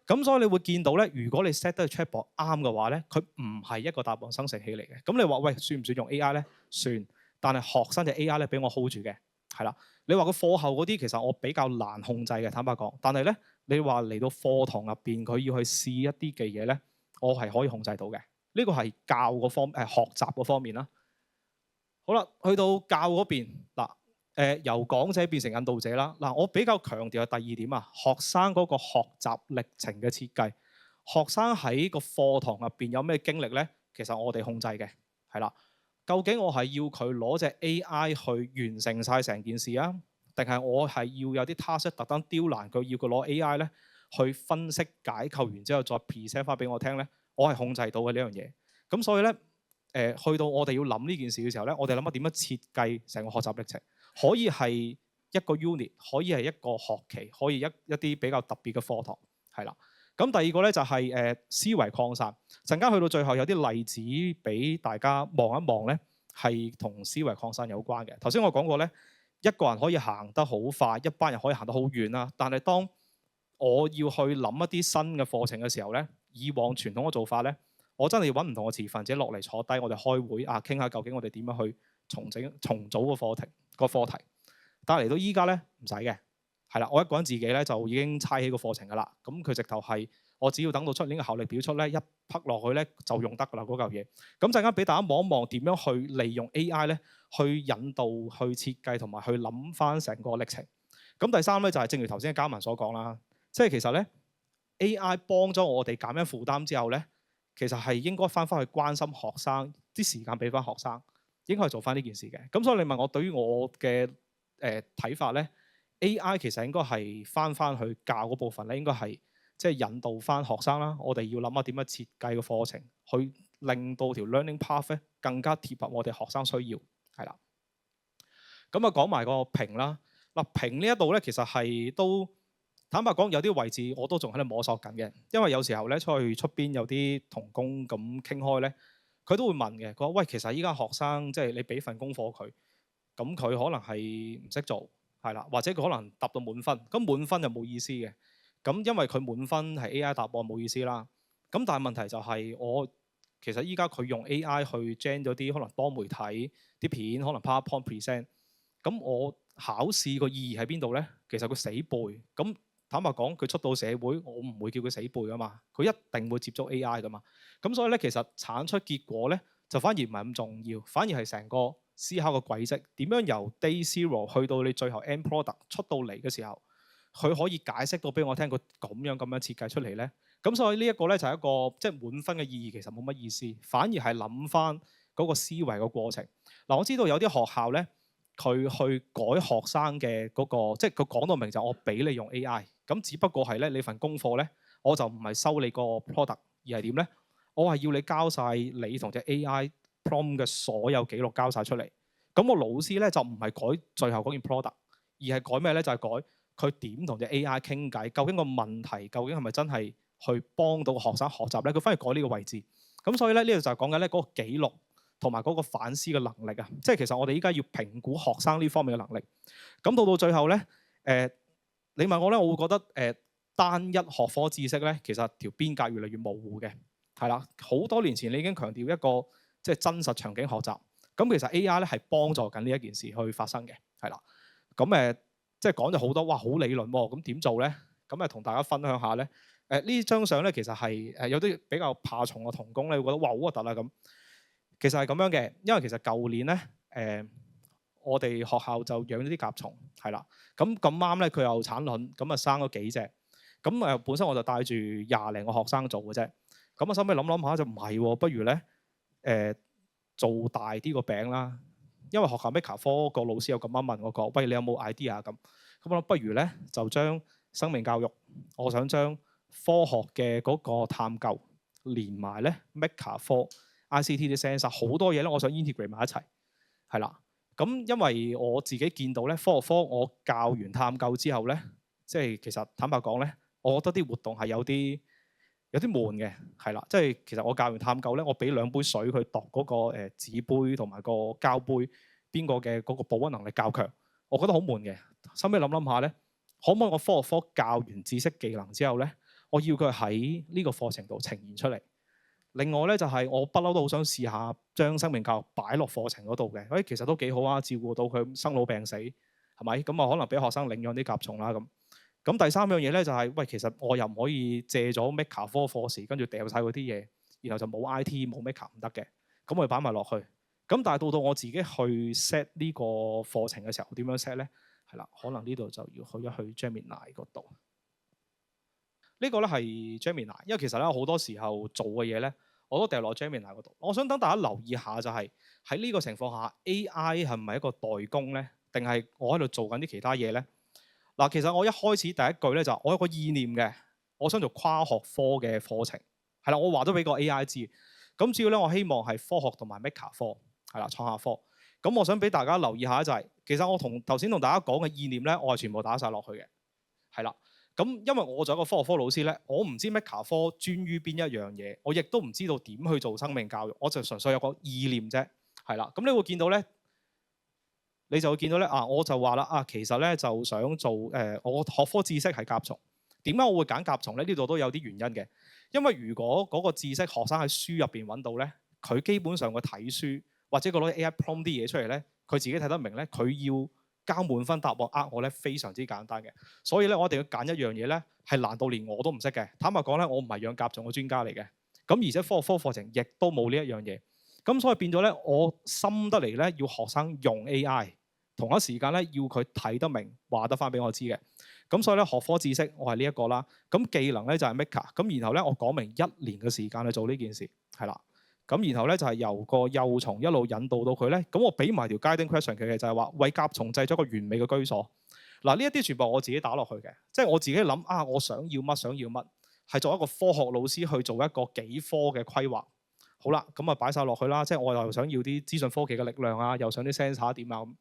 咁所以你會見到咧，如果你 set 得 chatbot 啱嘅話咧，佢唔係一個答案生成器嚟嘅。咁你話喂，算唔算用 AI 咧？算，但係學生隻 AI 咧俾我 hold 住嘅，係啦。你話個課後嗰啲其實我比較難控制嘅，坦白講。但係咧，你話嚟到課堂入邊佢要去試一啲嘅嘢咧，我係可以控制到嘅。呢個係教嗰方學習嗰方面啦。好啦，去到教嗰邊嗱。由講者變成引導者啦。嗱，我比較強調係第二點啊，學生嗰個學習歷程嘅設計。學生喺個課堂入邊有咩經歷咧？其實我哋控制嘅，係啦。究竟我係要佢攞隻 AI 去完成晒成件事啊？定係我係要有啲 task 特登刁難佢，要佢攞 AI 咧去分析解構完之後再 present 翻俾我聽咧？我係控制到嘅呢樣嘢。咁所以咧，去到我哋要諗呢件事嘅時候咧，我哋諗下點樣設計成個學習歷程。可以係一個 unit，可以係一個學期，可以一啲比較特別嘅課堂，係啦。咁第二個咧就係思維擴散。陣間去到最後有啲例子俾大家望一望咧，係同思維擴散有關嘅。頭先我講過咧，一個人可以行得好快，一班人可以行得好遠啦。但係當我要去諗一啲新嘅課程嘅時候咧，以往傳統嘅做法咧，我真係要揾唔同嘅持份者落嚟坐低，我哋開會啊，傾下究竟我哋點樣去重組個課題。但係嚟到依家咧唔使嘅，係啦，我一個人自己咧就已經猜起個課程㗎啦。咁佢直頭係我只要等到出年嘅效力表出咧，一匹落去咧就用得㗎啦嗰嚿嘢。咁陣間俾大家望一望點樣去利用 AI 咧去引導、去設計同埋去諗翻成個歷程。咁第三咧就係正如頭先嘅嘉文所講啦，即係其實咧 AI 幫咗我哋減輕負擔之後咧，其實係應該翻返去關心學生，啲時間俾翻學生。應該係做翻呢件事嘅。咁所以你問我對於我嘅睇法咧 ，AI 其實應該係翻去教嗰部分咧，應該係即係引導翻學生啦。我哋要諗下點樣設計個課程，去令到條 learning path 咧更加貼合我哋學生需要，係啦。咁啊講埋個評啦。嗱，評呢一度咧其實係都坦白講有啲位置我都仲喺度摸索緊嘅，因為有時候咧出邊有啲同工咁傾開咧。佢都會問嘅，佢話：喂，其實依家學生即係你俾份功課佢，咁佢可能係唔識做，係啦，或者佢可能答到滿分，咁滿分就冇意思嘅。咁因為佢滿分係 AI 答案冇意思啦。咁但係問題就係我其實依家佢用 AI 去 gen 咗啲可能多媒體啲片，可能 PowerPoint present。咁我考試個意義喺邊度咧？其實佢死背。咁坦白講，佢出到社會，我唔會叫佢死背噶嘛，佢一定會接觸 AI 噶嘛。咁所以咧，其實產出結果咧，就反而唔係咁重要，反而係成個思考嘅軌跡，點樣由 day zero 去到你最後 end product 出到嚟嘅時候，佢可以解釋到俾我聽，佢咁樣設計出嚟咧。咁所以呢一個咧就係一個即係滿分嘅意義，其實冇乜意思，反而係諗翻嗰個思維嘅過程。嗱，我知道有啲學校咧，佢去改學生嘅嗰個，即係佢講到明就我俾你用 AI。咁只不過係咧，你份功課咧，我就唔係收你個 product，而係點咧？我係要你交晒你同隻 AI prompt 嘅所有記錄交晒出嚟。咁我老師咧就唔係改最後嗰件 product，而係改咩咧？就係改佢點同隻 AI 傾偈。究竟個問題究竟係咪真係去幫到學生學習咧？佢反而改呢個位置。咁所以咧呢度就係講緊咧嗰個記錄同埋嗰個反思嘅能力啊。即係其實我哋依家要評估學生呢方面嘅能力。咁到最後咧，你問我咧，我會覺得單一學科知識咧，其實條邊界越嚟越模糊嘅，係啦。好多年前你已經強調一個即係真實場景學習，咁其實 AI 咧係幫助緊呢一件事去發生嘅，係啦。咁即係講咗好多，哇，好理論喎，咁點做咧？咁同大家分享下咧。呢張相咧其實係有啲比較怕蟲嘅童工咧，會覺得哇好核突啊咁。其實係咁樣嘅，因為其實舊年咧我哋學校就養咗啲甲蟲，係啦。咁啱咧佢又產卵，咁生咗幾隻。咁本身我就帶住20零個學生做嘅啫。咁收尾諗下就唔係喎，不如咧做大啲個餅啦。因為學校 Maker 科個老師有咁啱問我講，喂，你有冇 idea 咁？咁我諗不如咧就將生命教育，我想將科學嘅嗰個探究連埋咧 Maker 科 ICT 啲 sensor 好多嘢咧，我想 integrate 埋一齊，係啦。咁因為我自己見到咧科學科我教完探究之後咧，即係其實坦白講咧，我覺得啲活動係有啲悶嘅，係啦。即係其實我教完探究咧，我俾2杯水佢度嗰個紙杯同埋個膠杯邊個嘅嗰個保溫能力較強，我覺得好悶嘅。收尾諗下咧，可唔可以我科學科教完知識技能之後咧，我要佢喺呢個課程度呈現出嚟。另外咧就係我不嬲都好想試下將生命教育擺落課程嗰度嘅，其實都幾好啊，照顧到佢生老病死，係咪？咁啊可能俾學生領養啲甲蟲啦咁。咁第3樣嘢咧就係，喂，其實我又唔可以借咗 Maker 科課時，跟住掉晒嗰啲嘢，然後就冇 IT 冇 Maker 唔得嘅。咁我哋擺埋落去。咁但係到我自己去 set 呢個課程嘅時候，點樣 set 咧？係啦，可能呢度就要去一去 Gemini 嗰度。呢個咧係 Gemini，因為其實咧好多時候做嘅嘢咧，我都掉落 Gemini 嗰度。我想等大家留意下就係喺呢個情況下 ，AI 係唔係一個代工咧，定係我喺度做緊啲其他嘢咧？嗱，其實我一開始第一句咧就我有個意念嘅，我想做跨學科嘅課程，係啦，我話咗俾個 AI 知。咁主要咧，我希望係科學同埋 Maker 科，係啦，創下科。咁我想俾大家留意下就係，其實我頭先同大家講嘅意念咧，我係全部打晒落去嘅，係啦。咁因為我做一個科學科老師咧，我唔知 Maker 科專於邊一樣嘢，我亦都唔知道點去做生命教育，我就純粹有個意念啫，係啦。咁你會見到咧。你就會見到咧我就話啦其實咧就想做我學科知識係甲蟲。點解我會揀甲蟲咧？呢度都有啲原因嘅。因為如果嗰個知識學生喺書入邊揾到咧，佢基本上佢睇書或者佢攞 AI prompt 啲嘢出嚟咧，佢自己睇得明咧，佢要交滿分答案我咧非常之簡單嘅。所以咧我一定要揀一樣嘢咧係難到連我都唔識嘅。坦白講咧，我唔係養甲蟲嘅專家嚟嘅。咁而且科學科課程亦都冇呢一樣嘢。咁所以變咗咧，我深得嚟咧要學生用 AI， 同一時間咧要佢睇得明，話得翻俾我知嘅。咁所以咧學科知識我係呢一個啦。咁技能咧就係 Maker。咁然後咧我講明1年嘅時間去做呢件事，係啦。咁然後咧就係由個幼蟲一路引導到佢咧。咁我俾埋條 guiding question 佢嘅就係話為甲蟲製咗一個完美嘅居所。嗱，呢一啲全部係我自己打落去嘅，即係我自己諗我想要乜想要乜，係做一個科學老師去做一個幾科嘅規劃。好啦，咁啊擺晒落去啦，即係我又想要啲資訊科技嘅力量啊，又想啲 sensor 點啊咁，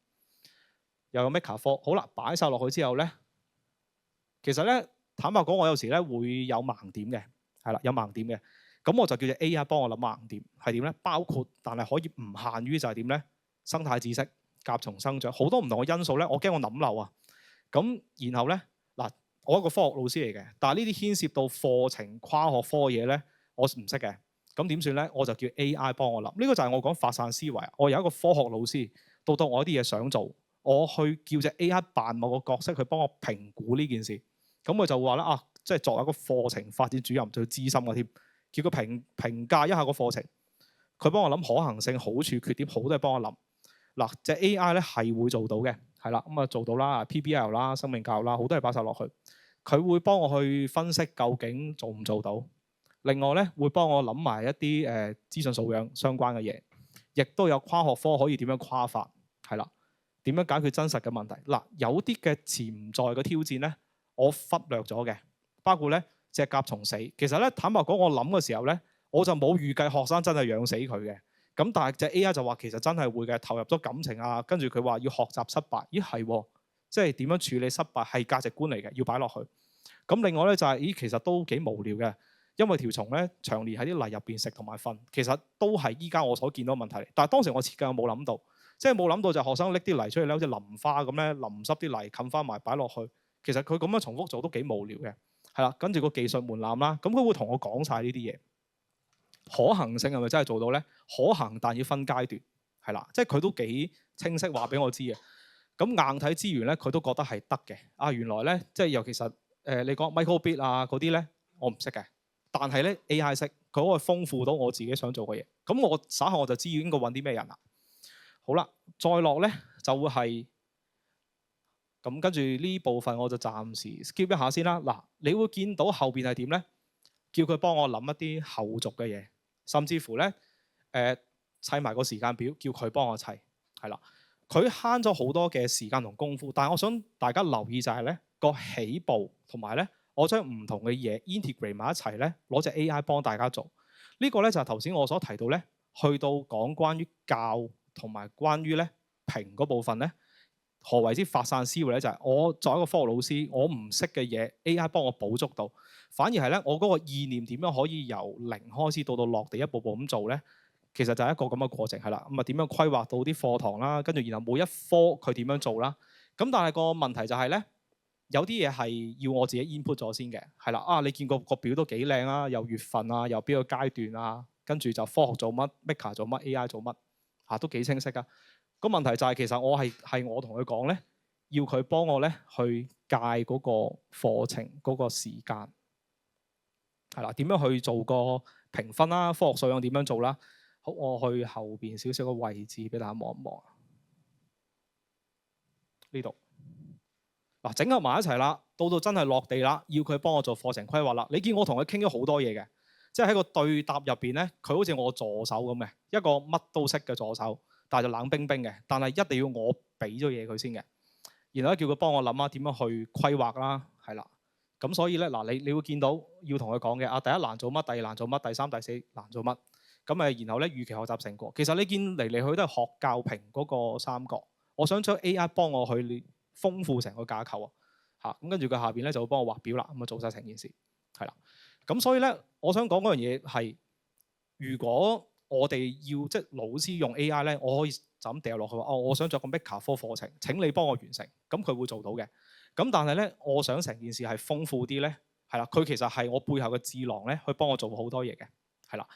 又有 Maker 科。好啦，擺晒落去之後咧，其實咧坦白講，我有時咧會有盲點嘅，係啦，有盲點嘅。咁我就叫做 AI 幫我諗盲點係點咧？包括但係可以唔限於就係點咧？生態知識、甲蟲生長好多唔同嘅因素咧，我驚我諗漏啊。咁然後咧嗱，我一個科學老師嚟嘅，但係呢啲牽涉到課程跨學科嘅嘢咧，我唔識嘅。咁點算咧？我就叫 AI 幫我諗。呢個就係我講發散思維。我有一個科學老師，到我有啲嘢想做，我去叫隻 AI 扮某個角色去幫我評估呢件事。咁佢就話啦即係作為一個課程發展主任，最資深嘅添，叫佢評價一下個課程。佢幫我諗可行性、好處、缺點，好多嘢幫我諗。嗱，隻 AI 咧係會做到嘅，係啦，咁啊做到啦 ，PBL 啦、生命教育啦，好多嘢擺晒落去。佢會幫我去分析究竟做唔做到。另外咧，會幫我諗埋一啲資訊素養相關嘅嘢，亦都有跨學科可以點樣跨法，係啦，點樣解決真實嘅問題。嗱，有啲嘅潛在嘅挑戰咧，我忽略咗嘅，包括咧隻甲蟲死。其實咧坦白講，我諗嘅時候咧，我就冇預計學生真係養死佢嘅。咁但係隻 AI 就話其實真係會嘅，投入咗感情啊，跟住佢話要學習失敗，咦係喎，即係點樣處理失敗係價值觀嚟嘅，要擺落去。咁另外咧就係其實都幾無聊嘅。因為條蟲咧長年喺啲泥入邊食同埋瞓，其實都係依家我所見到嘅問題嚟。但係當時我設計我冇諗到，即係冇諗到就學生拎啲泥出去咧，好似淋花咁咧，淋濕啲泥冚翻埋擺落去。其實佢咁樣重複做都幾無聊嘅，係啦。跟住個技術門檻啦，咁佢會同我講晒呢啲嘢。可行性係咪真係做到咧？可行，但要分階段，係啦，即係佢都幾清晰話俾我知嘅。咁硬體資源咧，佢都覺得係得嘅。啊，原來咧，即係尤其實你講 microbit 啊嗰啲咧，我唔識嘅。但係咧 AI 識，佢可以豐富到我自己想做嘅嘢。咁我稍後我就知應該揾啲咩人啦。好啦，再落咧就會係咁，跟住呢部分我就暫時 skip 一下先啦。嗱，你會見到後邊係點咧？叫佢幫我諗一啲後續嘅嘢，甚至乎咧砌埋個時間表，叫佢幫我砌，係啦。佢慳咗好多嘅時間同功夫，但係我想大家留意就係咧個起步同埋咧，我將唔同嘅嘢 integrate 埋一齊咧，攞隻 AI 幫大家做。呢個咧就係頭先我所提到咧，去到講關於教同埋關於咧評嗰部分咧，何為之發散思維咧？就係我作為一個科學老師，我唔識嘅嘢 AI 幫我補足到，反而係咧我嗰個意念點樣可以由零開始到落地一步步咁做咧？其實就係一個咁嘅過程係啦。咁啊點樣規劃到啲課堂啦，跟住然後每一科佢點樣做啦？咁但係個問題就係咧，有啲嘢係要我自己 input 咗先嘅，係啦。啊，你見個表都幾靚啊，有月份啊，有邊個階段啊，跟住就科學做乜 ，Maker 做乜，AI 做乜，嚇都幾清晰㗎。個問題就係其實我係我同佢講咧，要佢幫我咧去界嗰個課程嗰個時間，係啦，點樣去做個評分啦，科學素養點樣做啦。好，我去後邊少少嘅位置俾大家望一望。呢度嗱，整合埋一齊啦，到真係落地啦，要佢幫我做課程規劃啦。你見我同佢傾咗好多嘢嘅，即係喺個對答入邊咧，佢好似我助手咁嘅，一個乜都識嘅助手，但係就冷冰冰嘅，但係一定要我俾咗嘢佢先嘅，然後咧叫佢幫我諗下點樣去規劃啦，係啦。咁所以咧嗱，你會見到要同佢講嘅啊，第一欄做乜，第二欄做乜，第三、第四欄做乜。咁然後咧預期學習成果，其實你見嚟嚟去都係學教評嗰個三角。我想將 AI 幫我去豐富成個架構啊，嚇咁跟住佢下邊咧就會幫我畫表啦，咁啊做晒成件事，係啦。咁所以咧，我想講嗰樣嘢係，如果我哋要即係老師用 AI 咧，我可以就咁掉落去話，哦，我想做個 Maker 科課程，請你幫我完成，咁佢會做到嘅。咁但係咧，我想成件事係豐富啲咧，係啦，佢其實係我背後嘅智囊咧，去幫我做好多嘢嘅，係啦。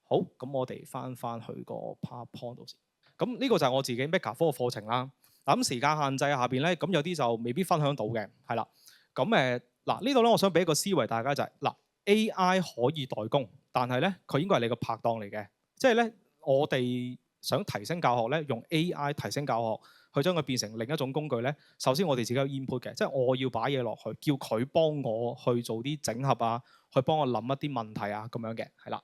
好，咁我哋翻去個 PowerPoint 度先。咁呢個就係我自己 Maker 科嘅課程啦。嗱，咁時間限制下邊咧，咁有啲就未必分享到嘅，係啦。咁嗱呢度咧，我想俾一個思維大家就係嗱 AI 可以代工，但係咧佢應該係你個拍檔嚟嘅。即係咧，我哋想提升教學咧，用 AI 提升教學，去將佢變成另一種工具咧。首先我哋自己有 input 嘅，即係我要擺嘢落去，叫佢幫我去做啲整合啊，去幫我諗一啲問題啊咁樣嘅，係啦。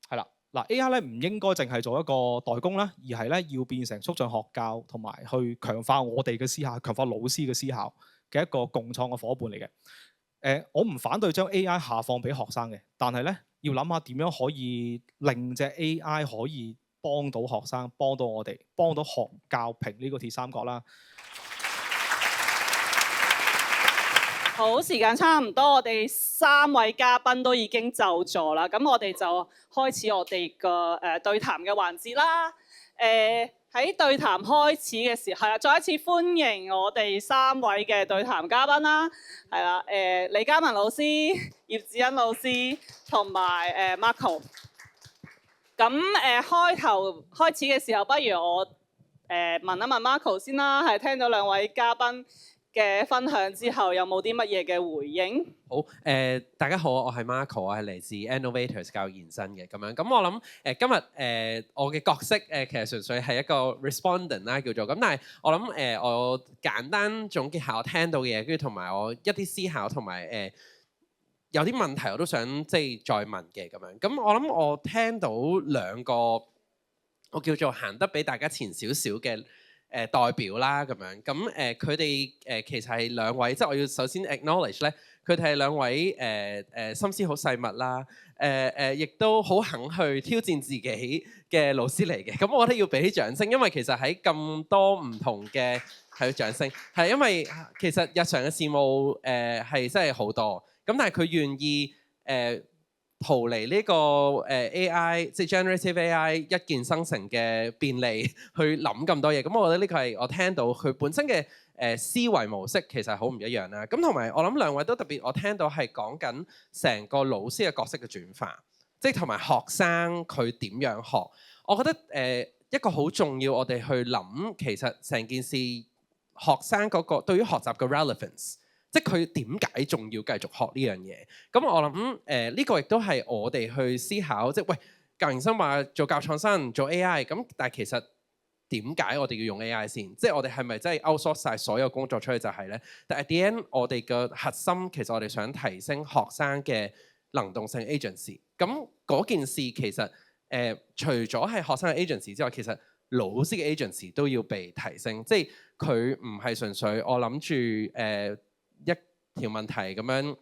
係啦，嗱 AI 咧唔應該淨係做一個代工啦，而係咧要變成促進學教同埋去強化我哋嘅思考、強化老師嘅思考嘅一個共創嘅伙伴嚟嘅。我唔反對將 AI 下放俾學生嘅，但係咧要諗下點樣可以令隻 AI 可以幫到學生、幫到我哋、幫到學教評呢個鐵三角啦。好，時間差唔多，我哋3位嘉賓都已經就座啦，咁我哋就開始我哋個對談嘅環節啦。喺對談開始嘅時候，係啦，再一次歡迎我哋3位嘅對談嘉賓啦，係啦，李嘉文老師、葉子欣老師同埋Marco。咁開頭開始嘅時候，不如我問一問 Marco 先啦，係聽咗2位嘉賓嘅分享之後，有冇啲乜嘢嘅回應？好，大家好，我係 Marco， 我係嚟自 Innovators 教育延伸嘅咁樣。咁我諗今日我嘅角色其實純粹係一個 respondent 啦叫做。咁但係我諗我簡單總結下我聽到嘅嘢，跟住同埋我一啲思考，同埋有啲問題我都想即係再問嘅咁樣。咁我諗我聽到2個我叫做行得比大家前少少嘅代表啦咁樣。咁佢哋其實係2位，即係我要首先 acknowledge 咧，佢哋係2位心思好細密啦，亦都好肯去挑戰自己嘅老師嚟嘅。咁我覺得要俾啲掌聲，因為其實喺咁多唔同嘅係掌聲，係因為其實日常嘅事務係真係好多。咁但係佢願意逃離呢個AI 即係 generative AI 一鍵生成嘅便利去諗咁多嘢。咁我覺得呢個係我聽到佢本身嘅思維模式其實好唔一樣啦。咁同埋我諗2位都特別，我聽到係講緊成個老師嘅角色嘅轉化，即係同埋學生佢點樣學。我覺得一個好重要，我哋去諗其實成件事學生嗰個對於學習嘅 relevance，即係佢點解仲要繼續學呢樣嘢？咁我諗呢個亦都係我哋去思考，即係喂教研生話做教創新做 AI，咁但係其實點解我哋要用 AI 先？即係我哋係咪真係 outsource 晒所有工作出去就係呢？但係 at the end 我哋嘅核心其實我哋想提升學生嘅能動性 agency。咁嗰件事其實除咗係學生嘅 agency 之外，其實老師嘅 agency 都要被提升。即係佢唔係純粹我諗住一條問題咁樣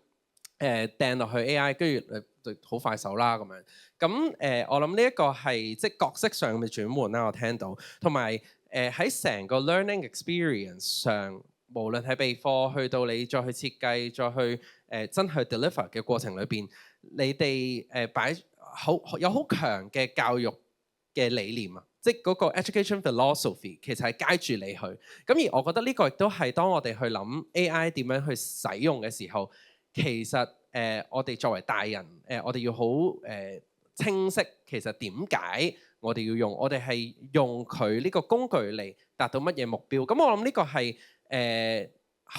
掟落去 AI， 跟住就好快手啦咁樣。咁我諗呢一個係即係角色上嘅轉換啦，我聽到，同埋喺成個 learning experience 上，無論係備課去到你再去設計，再去真去 deliver 嘅過程裏邊，你哋擺有好強嘅教育嘅理念啊，即係嗰個 education philosophy 其實係街住你去。咁而我覺得呢個亦都係當我哋去諗 AI 點樣去使用嘅時候，其實我哋作為大人我哋要好清晰，其實點解我哋要用？我哋係用佢呢個工具嚟達到乜嘢目標？咁我諗呢個係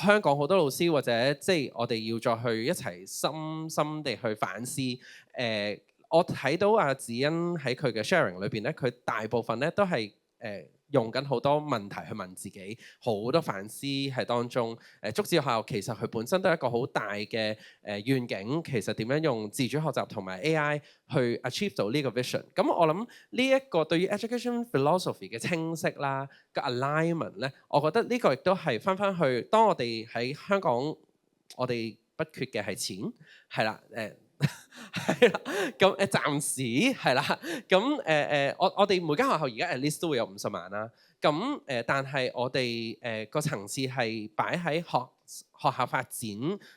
香港好多老師或者即係我哋要再去一齊深深地去反思。我睇到阿子欣喺佢嘅 sharing 裏邊咧，佢大部分咧都係用緊好多問題去問自己，好多反思喺當中。竹子學校其實佢本身都係一個好大嘅願景，其實點樣用自主學習同埋 AI 去 achieve 到呢個 vision。咁我諗呢一個對於 education philosophy 嘅清晰啦，個 alignment 咧，我覺得呢個亦都係翻去，當我哋喺香港，我哋不缺嘅係錢，係啦，係啦，咁暫時係啦，咁我哋每間學校而家 at least 都會有50萬啦，咁但係我哋個層次係擺喺學校發展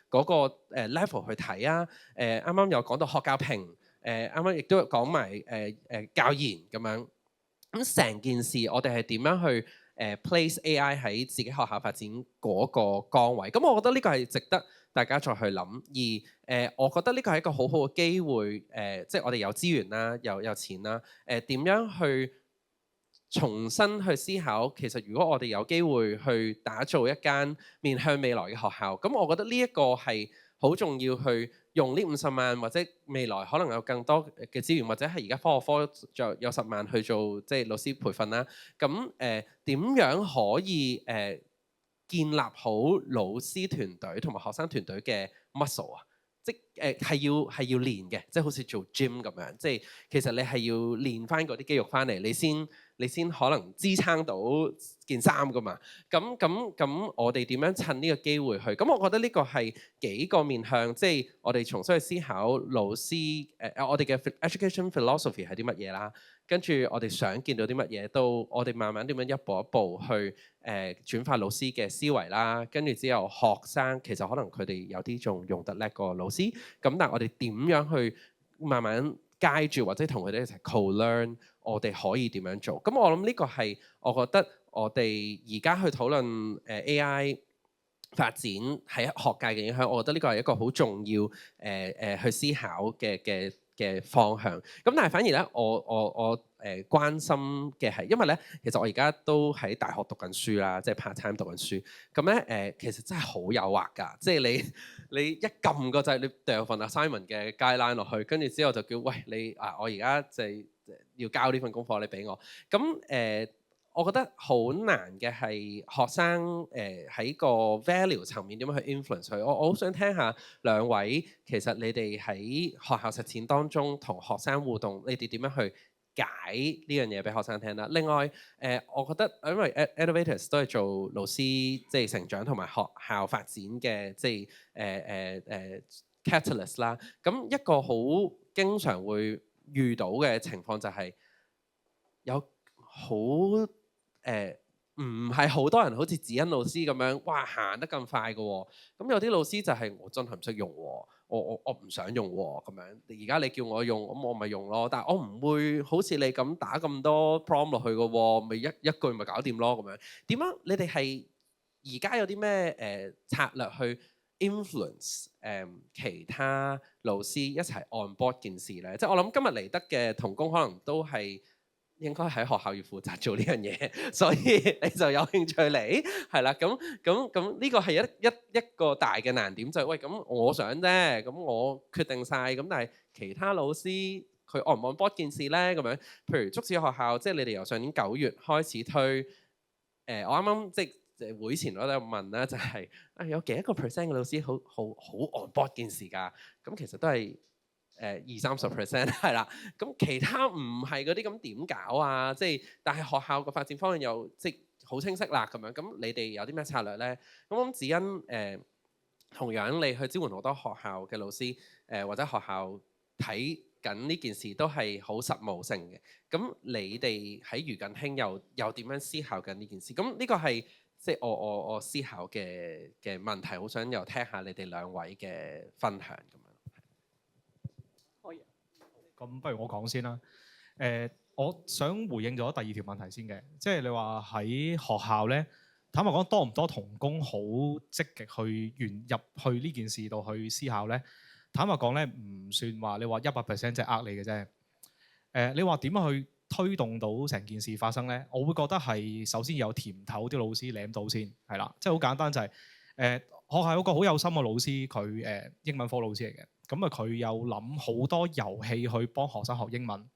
嗰個level 去睇啊，啱啱有講到學教評，啱啱亦都講埋教研咁樣，咁成件事我哋係點樣去place AI 喺自己學校發展嗰個崗位？咁我覺得呢個係值得大家再去諗，而我覺得呢個係一個好好嘅機會，即係我哋有資源啦，有錢啦，點樣去重新去思考？其實如果我哋有機會去打造一間面向未來嘅學校，咁我覺得呢一個係好重要，去用呢50萬或者未來可能有更多嘅資源，或者係而家科學科就有10萬去做即係老師培訓啦。咁點樣可以建立好老師團隊同埋學生團隊嘅 muscle 啊？即係要練嘅，即係好似做 gym 咁樣，即係其實你係要練翻嗰啲肌肉翻嚟，你先可能支撐到件衫噶嘛。咁我哋點樣趁呢個機會去？咁我覺得呢個係幾個面向，即係我哋重新去思考老師我哋嘅 education philosophy 係啲乜嘢啦。跟住我哋想見到啲乜嘢，到我哋慢慢點樣一步一步去轉化老師嘅思維啦。跟住之後學生其實可能佢哋有啲仲用得叻過老師，咁但係我哋點樣去慢慢街住或者同佢哋一齊 co-learn， 我哋可以點樣做？咁我諗呢個係我覺得我哋而家去討論AI 發展喺學界嘅影響，我覺得呢個係一個好重要去思考嘅方向。咁但係反而咧，我關心嘅係，因為咧其實我而家都喺大學讀緊書啦，即係 part time 讀緊書。咁咧其實真係好誘惑㗎，即係你一撳個掣，你掉份 assignment 嘅 guideline 落去，跟住之後就叫喂你我而家就係要交呢份功課，你俾我。咁我覺得好難嘅係學生喺個 value 層面點樣去 influence 佢。我好想聽下兩位，其實你哋喺學校實踐當中同學生互動，你哋點樣去解呢樣嘢俾學生聽啦？另外我覺得因為 Eduvators 都係做老師即係成長同埋學校發展嘅即係catalyst 啦。咁一個好經常會遇到嘅情況就係有好唔係好多人好似子欣老師咁樣，哇行得咁快嘅喎。咁有啲老師就係我真係唔識用喎，我唔想用喎咁樣。而家你叫我用，咁我咪用咯。但係我唔會好似你咁打咁多 prompt 落去嘅喎，咪一句咪搞掂咯咁樣。點樣？你哋係而家有啲咩策略去 influence 其他老師一齊 on board 件事咧？即係我諗今日嚟得嘅同工可能都係應該喺學校要負責做呢樣嘢，所以你就有興趣嚟，係啦。咁呢個係一個大嘅難點，就係喂，咁我想啫，咁我決定晒，咁但係其他老師佢on 唔 on board 件事咧？咁樣，譬如竹子學校，即係你哋由上年9月開始推，我啱啱即係會前我都有問啦，就係有幾多個 percent 嘅老師好 on board 件事㗎？咁其實都係20-30% 係啦，咁其他唔係嗰啲咁點搞啊？即係但係學校個發展方向又即係好清晰啦咁樣。咁你哋有啲咩策略咧？咁我諗子欣同樣你去支援好多學校嘅老師或者學校睇緊呢件事都係好實務性嘅。咁你哋喺余近興又點樣思考緊呢件事？咁呢個係即係我思考嘅問題，好想又聽下你哋兩位嘅分享咁樣。可以。咁不如我講先啦。我想回應咗第二條問題先嘅，即係你話喺學校咧，坦白講多唔多同工好積極去入去呢件事度去思考咧？坦白講咧，唔算話你話100%即係呃你嘅啫。你話點樣去推動到成件事發生咧？我會覺得係首先有甜頭啲老師舐到先，係啦，即係好簡單就係學校有個好有心嘅老師，佢英文科老師嚟嘅，咁啊佢有諗好多遊戲去幫學生學英文。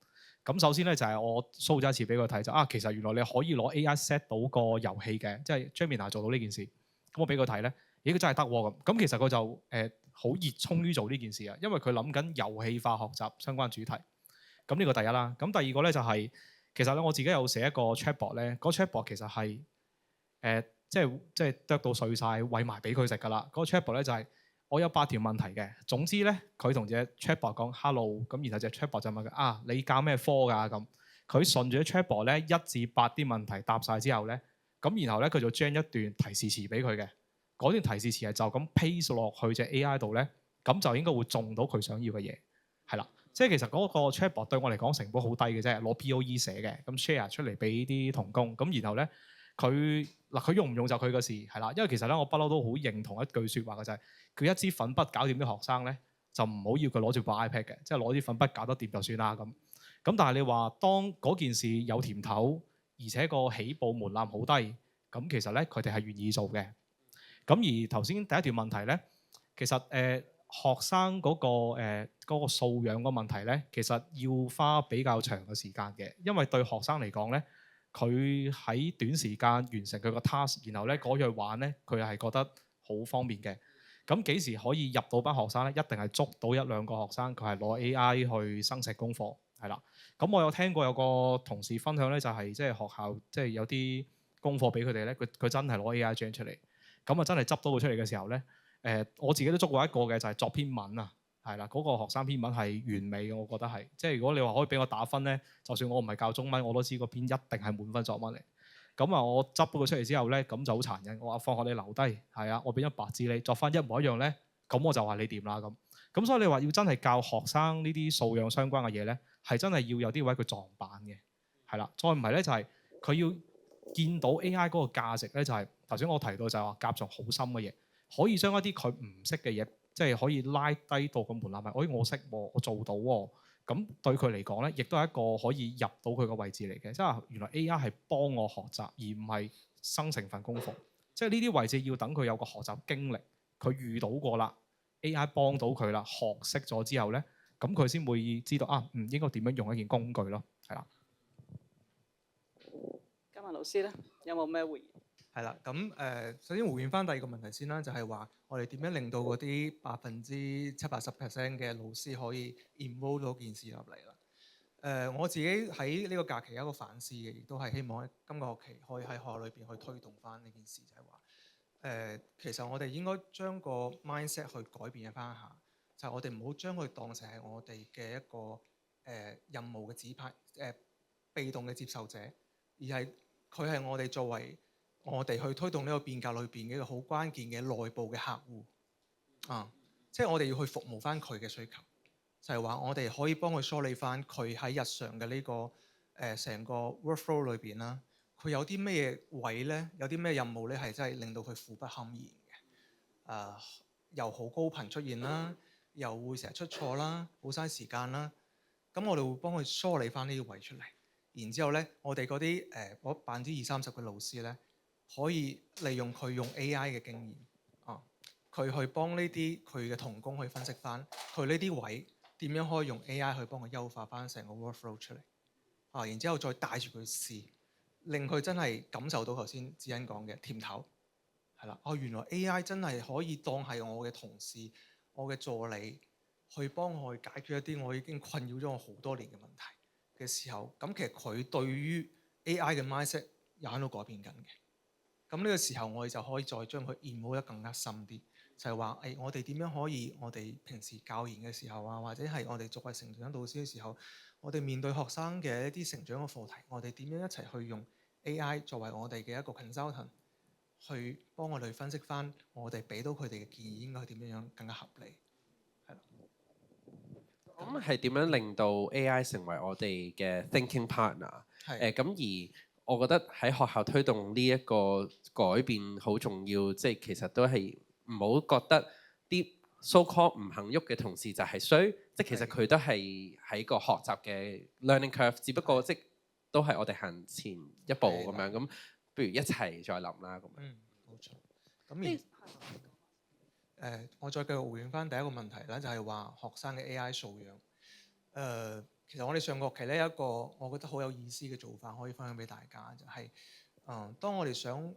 咁首先咧就係我 show 咗一次俾佢睇就其實原來你可以攞 AI set 到個遊戲嘅，即係 Gemini 做到呢件事。咁我俾佢睇咧，咦佢真係得喎咁。咁其實佢就好熱衷於做呢件事啊，因為佢諗緊遊戲化學習相關主題。咁呢個第一啦。咁第二個咧就係其實咧我自己有寫一個 chatbot 咧，嗰 chatbot 其實係即係啄到碎晒，餵埋俾佢食㗎啦。嗰個 chatbot 咧就係我有8條問題嘅。總之咧，佢同隻 chatbot 講 hello，咁然後隻 chatbot 就問佢你教咩科㗎咁。佢順住啲 chatbot 咧1至8啲問題答晒之後咧，咁然後咧佢就將一段提示詞俾佢嘅。嗰段提示詞係就咁 paste 落去隻 AI 度咧，咁就應該會中到佢想要嘅嘢，係啦。即係其實嗰個 chatbot 對我嚟講成本好低嘅啫，攞 POE 寫嘅，咁 share 出嚟俾啲同工，咁然後咧佢用唔用就佢嘅事係啦。因為其實咧我不嬲都好認同一句説話嘅就係，佢一支粉筆搞掂啲學生咧，就唔好要佢攞住部 iPad 嘅，即係攞啲粉筆搞得掂就算啦咁。咁但係你話當嗰件事有甜頭，而且個起步門檻好低，咁其實咧佢哋係願意做嘅。咁而頭先第一條問題咧，其實學生嗰個素養個問題咧，其實要花比較長嘅時間嘅，因為對學生嚟講咧，佢喺短時間完成佢個 task，然後咧嗰樣玩咧，佢係覺得好方便嘅。咁幾時可以入到班學生咧？一定係捉到1、2個學生，佢係攞 AI 去生成功課，係啦。咁我有聽過有個同事分享咧，就係即係學校即係有啲功課俾佢哋咧，佢真係攞 AI gen 出嚟。咁啊真係執到佢出嚟嘅時候咧，我自己都捉過一個嘅，就係作篇文啊，係啦，嗰個學生篇文係完美嘅，我覺得係，即係如果你話可以俾我打分咧，就算我唔係教中文，我都知個篇一定係滿分作文嚟。咁啊，我執到佢出嚟之後咧，咁就好殘忍，我話放學你留低，係啊，我俾咗白紙你作翻一模一樣咧，咁我就話你掂啦咁。咁所以你話要真係教學生呢啲素養相關嘅嘢咧，係真係要有啲位佢撞板嘅，係啦，再唔係咧就係佢要見到 AI 嗰個價值咧，就係頭先我提到就係話夾重好深嘅嘢，可以將一啲佢唔識嘅嘢，即係可以拉低到個門檻係，我識喎，我做到喎，咁對佢嚟講咧，亦都係一個可以入到佢個位置嚟嘅，即係原來 AI 係幫我學習，而唔係生成份功課，即係呢啲位置要等佢有個學習經歷，佢遇到過啦 ，AI 幫到佢啦，學識咗之後咧，咁佢先會知道應該點樣用一件工具咯，係啦。嘉文老師咧，有冇咩回應？係啦，咁首先回應翻第二個問題先啦，就係話我哋點樣令到嗰啲70-80% 嘅老師可以 involve 到件事入嚟啦。我自己喺呢個假期有一個反思嘅，亦都係希望喺今個學期可以喺學校裏邊去推動翻呢件事，就係話其實我哋應該將個 mindset 去改變一翻下，就係我哋唔好將佢當成係我哋嘅一個任務嘅指派被動嘅接受者，而係佢係我哋作為我哋去推動呢個變革裏邊嘅一個好關鍵嘅內部嘅客戶即係我哋要去服務翻佢嘅需求，就係話我哋可以幫佢梳理翻佢喺日常嘅呢個成個 workflow 裏邊啦，佢有啲咩位咧，有啲咩任務咧係真係令到佢苦不堪言嘅，又好高頻出現啦，又會成日出錯啦，好嘥時間啦，咁我哋會幫佢梳理翻呢啲位出嚟。然之後咧，我哋嗰啲嗰20-30%嘅老師咧，可以利用佢用 AI 嘅經驗啊，佢去幫呢啲佢嘅同工去分析翻佢呢啲位點樣可以用 AI 去幫佢優化翻成個 workflow 出嚟啊，然之後再帶住佢試，令佢真係感受到頭先智恩講嘅甜頭係啦。哦，原來 AI 真係可以當係我嘅同事、我嘅助理，去幫我去解決一啲我已經困擾咗我好多年嘅問題嘅時候，咁其實佢對於 AI 嘅 mindset 又喺度改變緊嘅。咁呢個時候我哋就可以再將佢 involve 得更加深啲，就係話我哋點樣可以我哋平時教研嘅時候啊，或者係我哋作為成長導師嘅時候，我哋面對學生嘅一啲成長嘅課題，我哋點樣一齊去用 AI 作為我哋嘅一個 consultant，去幫我哋分析翻我哋俾到佢哋嘅建議應該係點樣更加合理。咁係點樣令到 AI 成為我哋嘅 thinking partner？咁而我覺得喺學校推動呢一個改變好重要，即係其實都係唔好覺得啲 so called 唔肯喐嘅同事就係衰，即係其實佢都係喺個學習嘅 learning curve，只不過即係都係我哋行前一步咁樣，咁不如一齊再諗啦咁樣。冇錯。咁我再繼續回應翻第一個問題啦，就係話學生嘅 AI 素養。其實我哋上學期呢一個我覺得好有意思嘅做法，可以分享俾大家，就係當我哋想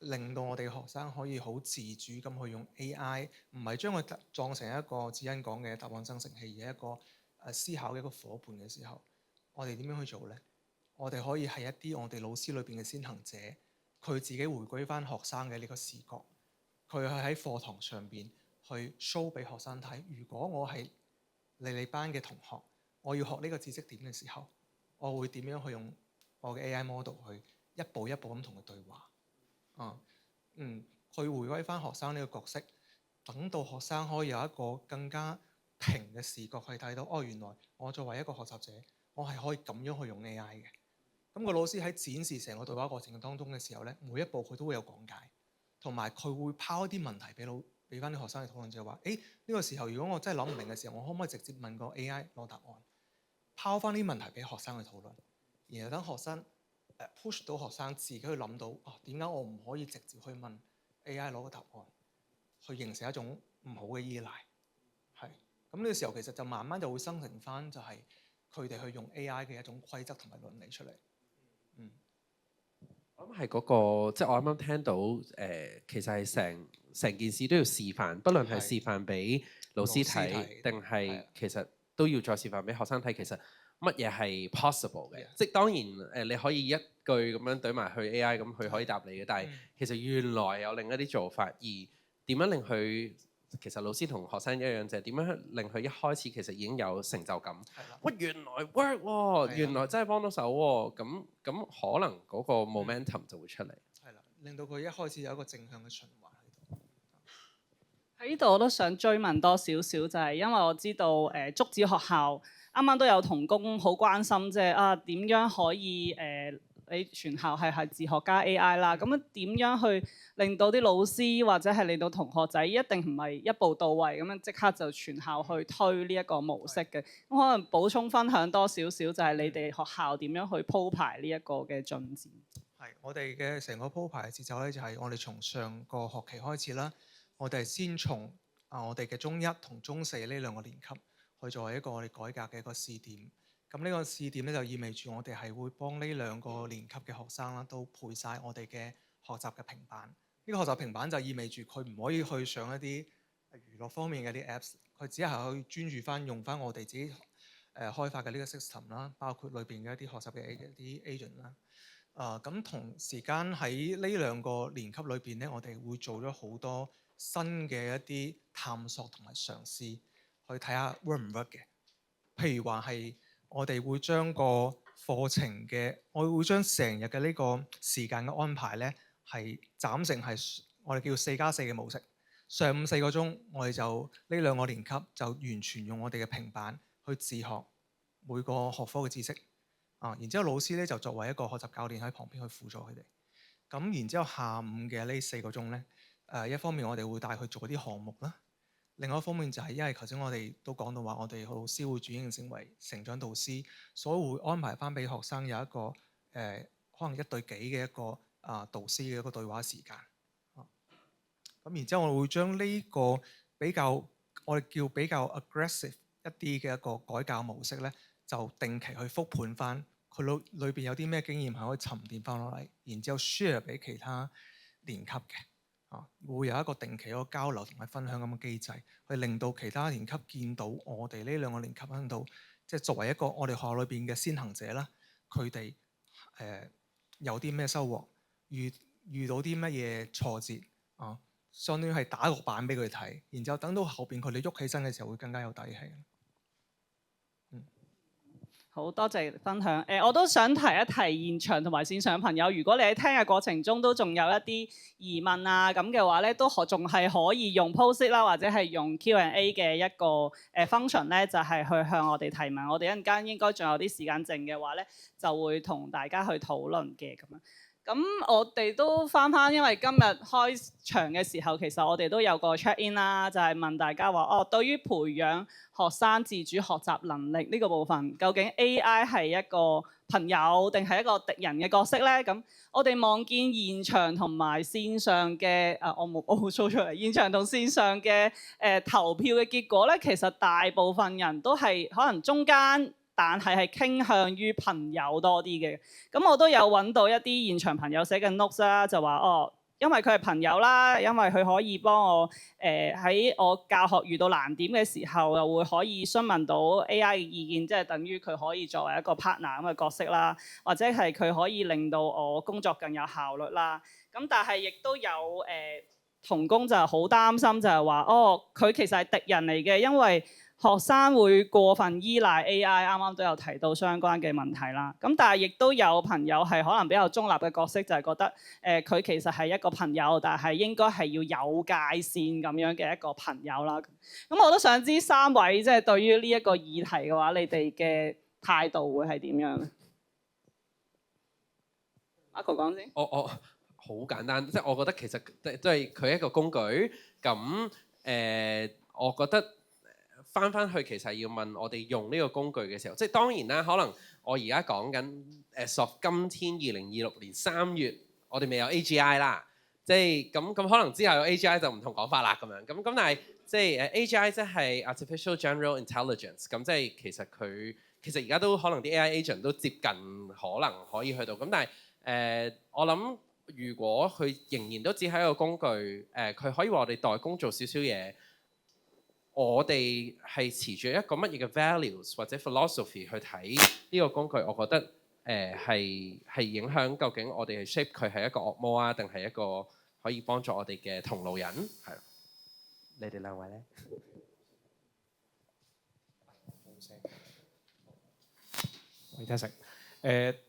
令到我哋嘅學生可以好自主咁去用 AI，唔係將佢當成一個智恩講嘅答案生成器，而係一個思考嘅一個夥伴嘅時候，我哋點樣去做呢？我哋可以係一啲我哋老師裏邊嘅先行者，佢自己回歸翻學生嘅呢個視覺，佢係喺課堂上邊去 show 俾學生睇。如果我係你班嘅同學，我要學呢個知識點嘅時候，我會點樣去用我嘅 AI model 去一步一步咁同佢對話。去回歸翻學生呢個角色，等到學生可以有一個更加平嘅視覺去睇到，原來我作為一個學習者，我係可以咁樣去用 AI 嘅。咁個老師喺展示成個對話過程當中嘅時候咧，每一步佢都會有講解，同埋佢會拋一啲問題俾翻啲學生去討論，就係話：呢個時候如果我真係諗唔明嘅時候，我可唔可以直接問個 AI 攞答案？拋翻啲問題俾學生去討論，然後等學生push 到學生自己去諗到點解我唔可以直接去問 AI 攞個答案，去形成一種唔好嘅依賴。係咁呢個時候其實就慢慢就會生成翻就係佢哋去用 AI 嘅一種規則同埋倫理出嚟。我諗係嗰個，即係我啱啱聽到其實係成件事都要示範，不論係示範俾老師睇，定係其實都要再示範俾學生睇，其實乜嘢係 possible 嘅。即係當然你可以一句咁樣對埋去 AI，咁佢可以答你嘅，但係其實原來有另一啲做法，而點樣令佢其實老師同學生一樣，就係點樣令佢一開始其實已經有成就感。喂，原來 work 喎，原來真係幫到手喎，咁可能嗰個 momentum 就會出嚟。係啦，令到佢一開始有一個正向嘅循環喺度。喺呢度我都想追問多少少，就係因為我知道竹子學校啱啱都有同工好關心，即係點樣可以你全校係自學加 AI 啦，咁樣點樣去令到啲老師或者係令到同學仔一定唔係一步到位咁樣即刻就全校去推呢一個模式嘅？咁可能補充分享多少少，就係你哋學校點樣去鋪排呢一個嘅進展？係我哋嘅成個鋪排嘅節奏咧，就係我哋從上個學期開始啦，我哋先從我哋嘅中一同中四呢兩個年級去作為一個我哋改革嘅一個試點。咁呢個試點咧就意味住我哋係會幫呢兩個年級嘅學生啦，都配晒我哋嘅學習嘅平板。呢個學習平板就意味住佢唔可以去上一啲娛樂方面嘅啲 Apps， 佢只係去專注翻用翻我哋自己開發嘅呢個 system 啦，包括裏邊嘅一啲學習嘅一啲 agent 啦。咁同時間喺呢兩個年級裏邊咧，我哋會做咗好多新嘅一啲探索同埋嘗試，去睇下 work 唔 work 嘅。譬如話係我哋會將個課程嘅，我會將成日嘅呢個時間嘅安排咧，係斬成係我哋叫4+4嘅模式。上午4個鐘，我哋就呢兩個年級就完全用我哋嘅平板去自學每個學科嘅知識。然之後老師咧就作為一個學習教練喺旁邊去輔助佢哋。咁然之後下午嘅呢4個鐘咧，一方面我哋會帶佢做一啲項目啦，另外一方面就係因為頭先我哋都講到話，我哋老師會轉型成為成長導師，所以會安排翻俾學生有一個可能1對幾嘅一個導師嘅一個對話時間。咁然之後，我哋會將呢個比較我哋叫比較 aggressive 一啲嘅一個改教模式咧，就定期去復盤翻佢裏邊有啲咩經驗係可以沉澱翻落嚟，然之後 share 俾其他年級嘅。會有一個定期一個交流同埋分享咁嘅機制，去令到其他年級見到我哋呢2個年級喺度，即係作為一個我哋學校裏邊嘅先行者啦，佢哋有啲咩收穫，遇到啲乜嘢挫折啊，相當於係打個板俾佢哋睇，然之後等到後邊佢哋喐起身嘅時候會更加有底氣。好多謝分享。我都想提一提現場同埋線上朋友，如果你喺聽嘅過程中都仲有一啲疑問啊咁嘅話咧，都仲係可以用 post 啦，或者係用 Q&A 嘅一個function 咧，就係去向我哋提問。我哋一陣間應該仲有啲時間剩嘅話咧，就會同大家去討論嘅咁樣。咁我哋都翻，因為今日開場嘅時候，其實我哋都有個 check in 啦，就係問大家話對於培養學生自主學習能力呢個部分，究竟 AI 係一個朋友定係一個敵人嘅角色咧？咁我哋望見現場同埋線上嘅我冇 show 出嚟，現場同線上嘅投票嘅結果咧，其實大部分人都係可能中間，但係傾向於朋友多啲嘅。咁我都有揾到一啲現場朋友寫嘅 notes 啦，就話因為佢係朋友啦，因為佢可以幫我喺我教學遇到難點嘅時候，又會可以詢問到 AI 嘅意見，即係等於佢可以作為一個 partner 咁嘅角色啦，或者係佢可以令到我工作更有效率啦。咁但係亦都有同工就好擔心，就係話佢其實係敵人嚟嘅，因為學生會過分依賴 AI，啱啱都有提到相關嘅問題啦。咁但係亦都有朋友係可能比較中立嘅角色，就係覺得佢其實係一個朋友，但係應該係要有界線咁樣嘅一個朋友啦。咁我都想知3位即係對於呢一個議題嘅話，你哋嘅態度會係點樣咧？Marco 講先。我好簡單，即係我覺得其實都係佢一個工具。咁我覺得翻去其實係要問我哋用呢個工具嘅時候，即係當然啦。可能我而家講緊今天2026年3月，我哋未有 AGI 啦。即係咁可能之後有 AGI 就唔同講法啦咁樣。咁但係即係AGI 即係 Artificial General Intelligence。咁即係其實而家都可能啲 AI agent 都接近可能可以去到。咁但係我諗如果佢仍然都只係一個工具，佢可以話我哋代工做少少嘢。我哋係持住一個乜嘢嘅 values 或者 philosophy 去睇呢個工具，我覺得係影響究竟我哋係 shape 佢係一個惡魔啊，定係一個可以幫助我哋嘅同路人？係。你哋兩位咧？喂，Tessie，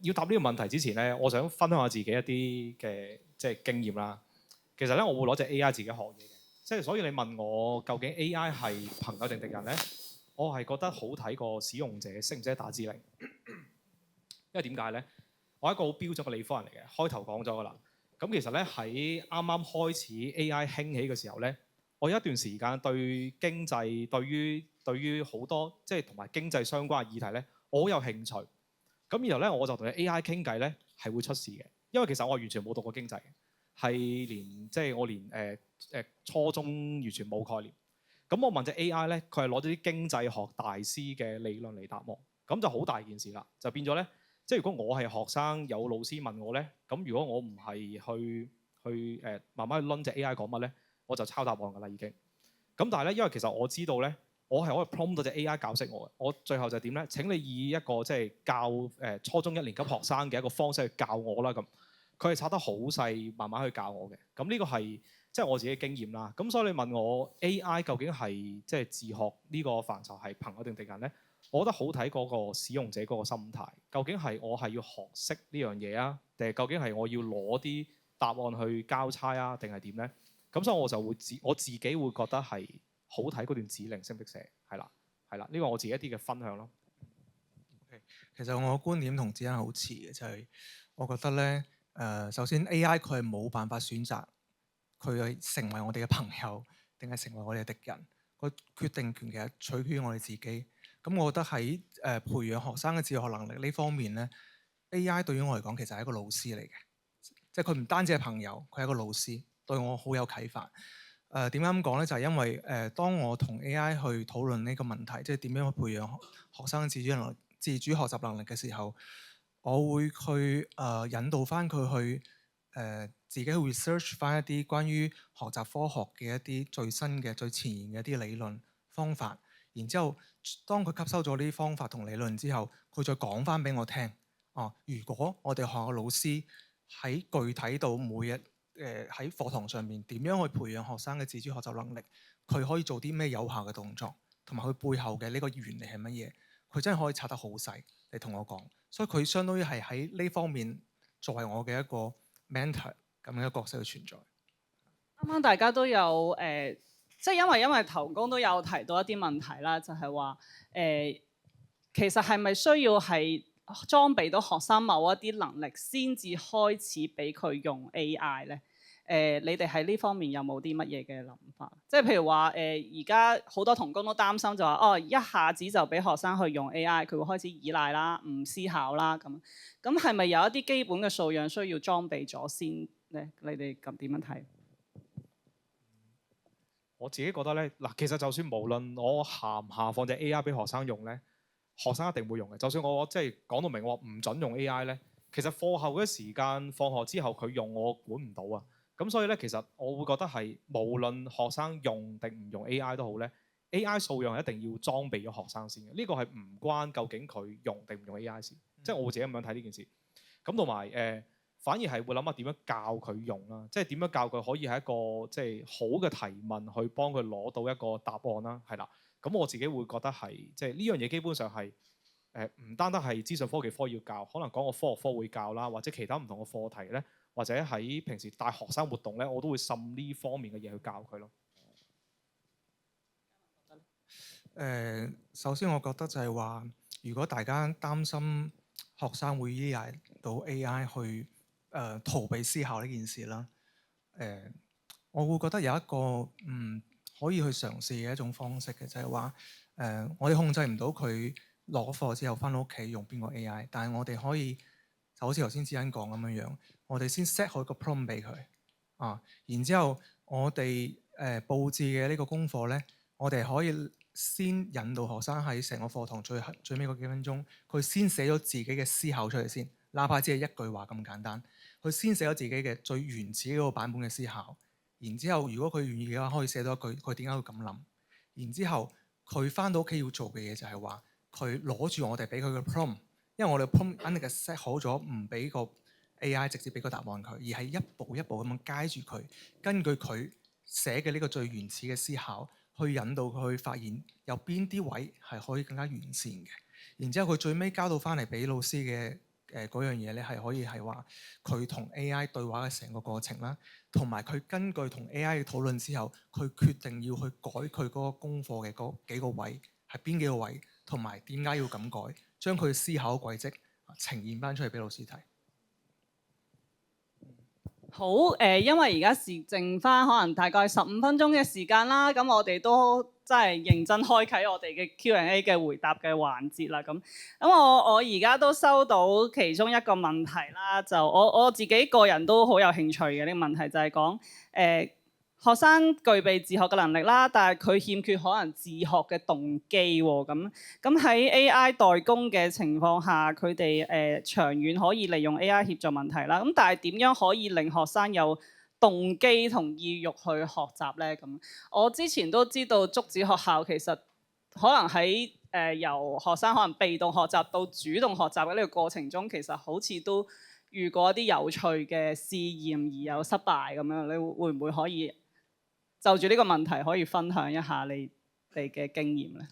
要答呢個問題之前咧，我想分享下自己一啲嘅即係經驗啦。其實咧，我會攞隻 AI 自己學嘢嘅。即係所以你問我究竟 AI 係朋友定敵人咧？我係覺得好睇過使用者識唔識打指令。因為點解咧？我係一個好標準嘅理科人嚟嘅，開頭講咗㗎啦。咁其實咧喺啱啱開始 AI 興起嘅時候咧，我有一段時間對經濟對於好多即係同埋經濟相關嘅議題咧，我好有興趣。咁然後咧我就同 AI 傾偈咧係會出事嘅，因為其實我完全冇讀過經濟。係我連初中完全冇概念。咁我問隻 AI 咧，佢係攞咗啲經濟學大師嘅理論嚟答我，咁就好大件事啦。就變咗咧，即係如果我係學生，有老師問我咧，咁如果我唔係去慢慢去論隻 AI 講乜咧，我就抄答案㗎啦已經。咁但係咧，因為其實我知道咧，我係可以 prompt 到隻 AI 教識我嘅。我最後就點咧？請你以一個即係教初中1年級學生嘅一個方式去教我啦咁。佢係拆得好細，慢慢去教我嘅。咁呢個係即係我自己嘅經驗啦。咁所以你問我 AI 究竟係即係自學呢個範疇係朋友定敵人咧？我覺得好睇嗰個使用者嗰個心態。究竟係我係要學識呢樣嘢啊，定係究竟係我要攞啲答案去交差啊，定係點咧？咁所以我就會我自己會覺得係好睇嗰段指令識唔識寫，係啦。呢個我自己一啲嘅分享咯。其實我嘅觀點同子欣好似嘅，就係我覺得咧。首先 AI 佢係冇辦法選擇佢係成為我哋嘅朋友定係成為我哋嘅敵人，個決定權其實取決於我哋自己。咁我覺得喺培養學生嘅自學能力呢方面咧，AI 對於我嚟講其實係一個老師嚟嘅，即係佢唔單止係朋友，佢係一個老師，對我好有啟發。點解咁講咧？就係因為當我同 AI 去討論呢個問題，即係點樣去培養學生嘅自主學習能力嘅時候，我會去引導翻佢去自己去 research 翻一啲關於學習科學嘅一啲最新嘅最前沿嘅一啲理論方法，然之後當佢吸收咗呢啲方法同理論之後，佢再講翻俾我聽。如果我哋學校嘅老師喺具體到每日喺課堂上面點樣去培養學生嘅自主學習能力，佢可以做啲咩有效嘅動作，同埋佢背後嘅呢個原理係乜嘢，佢真係可以拆得好細嚟同我講。所以佢相當於係喺呢方面作為我嘅一個 mentor 咁樣嘅角色去存在。啱啱大家都有即係因為頭工都有提到一啲問題啦，就係話其實係咪需要係裝備到學生某一啲能力先至開始俾佢用 AI 咧？你哋喺呢方面有冇啲乜嘢嘅諗法？即係譬如話而家好多同工都擔心就話一下子就俾學生去用 AI，佢會開始依賴啦，唔思考啦咁。咁係咪有一啲基本嘅素養需要裝備咗先咧？你哋咁點樣睇？我自己覺得咧，嗱，其實就算無論我下唔下放隻 AI 俾學生用咧，學生一定會用嘅。就算我即係講到明我唔準用 AI 咧，其實課後嘅時間放學之後佢用我管唔到啊。咁所以咧，其實我會覺得係無論學生用定唔用 AI 都好咧，AI 素養係一定要裝備咗學生先嘅。呢個係唔關究竟佢用定唔用 AI 事，即係我會自己咁樣睇呢件事。咁同埋反而係會諗下點樣教佢用啦，即係點樣教佢可以係一個即係好嘅提問去幫佢攞到一個答案啦，係啦。咁我自己會覺得係即係呢樣嘢基本上係唔單單係資訊科技科要教，可能講個科學科會教啦，或者其他唔同嘅課題咧，或者喺平時帶學生活動咧，我都會滲呢方面嘅嘢去教佢咯。首先我覺得就係話，如果大家擔心學生會依賴到 AI 去逃避思考呢件事啦，我會覺得有一個可以去嘗試嘅一種方式嘅，就係話我哋控制唔到佢落咗課之後翻到屋企用邊個 AI，但係我哋可以就好似頭先子欣講咁樣樣，我哋先 set 好一個 prompt 俾佢然之後我哋佈置嘅呢個功課咧，我哋可以先引導學生喺成個課堂最尾嗰幾分鐘，佢先寫咗自己嘅思考出嚟先，哪怕只係一句話咁簡單，佢先寫咗自己嘅最原始嗰個版本嘅思考。然之後，如果佢願意嘅話，可以寫多一句佢點解會咁諗。然之後，佢翻到屋企要做嘅嘢就係話，佢攞住我哋俾佢嘅 prompt，因為我哋 prompt 肯定係 set 好咗，唔俾個 AI 直接俾個答案佢，而係一步一步咁樣街住佢，根據佢寫嘅呢個最原始嘅思考，去引導佢去發現有邊啲位係可以更加完善嘅。然之後佢最尾交到翻嚟俾老師嘅嗰樣嘢咧，係可以係話佢同 AI 對話嘅成個過程啦，同埋佢根據同 AI 嘅討論之後，佢決定要去改佢嗰個功課嘅嗰幾個位係邊幾個位，同埋點解要咁改，將佢思考軌跡呈現翻出嚟俾老師睇。好因為而家剩翻可能大概15分鐘嘅時間啦，咁我哋都真係認真開啟我哋嘅 Q&A 嘅回答嘅環節啦。咁我而家都收到其中一個問題啦，就我自己個人都好有興趣嘅呢個問題，就係講學生具備自學嘅能力啦，但係佢欠缺可能自學嘅動機喎。咁喺 AI 代工嘅情況下，佢哋長遠可以利用 AI 協助問題啦。咁但係點樣可以令學生有動機同意欲去學習咧？咁我之前都知道竹子學校其實可能喺由學生可能被動學習到主動學習嘅呢個過程中，其實好似都遇過一啲有趣嘅試驗而有失敗咁樣。你會唔會可以就住呢個問題可以分享一下你哋嘅經驗咧？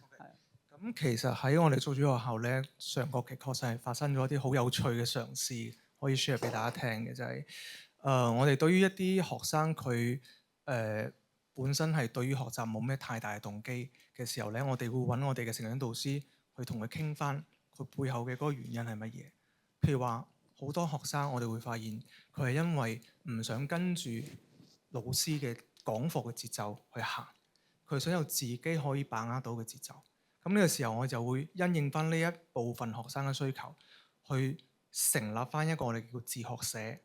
咁其實喺我哋竹主學校咧，上學期確實係發生咗一啲好有趣嘅嘗試，可以 share 俾大家聽嘅，就係我哋對於一啲學生佢本身係對於學習冇咩太大嘅動機嘅時候咧，我哋會揾我哋嘅成長導師去同佢傾翻佢背後嘅嗰個原因係乜嘢。譬如話好多學生，我哋會發現佢係因為唔想跟住老師嘅講課嘅節奏去行，佢想有自己可以把握到嘅節奏。咁呢個時候我就會因應翻呢一部分學生嘅需求，去成立翻一個我哋叫自學社，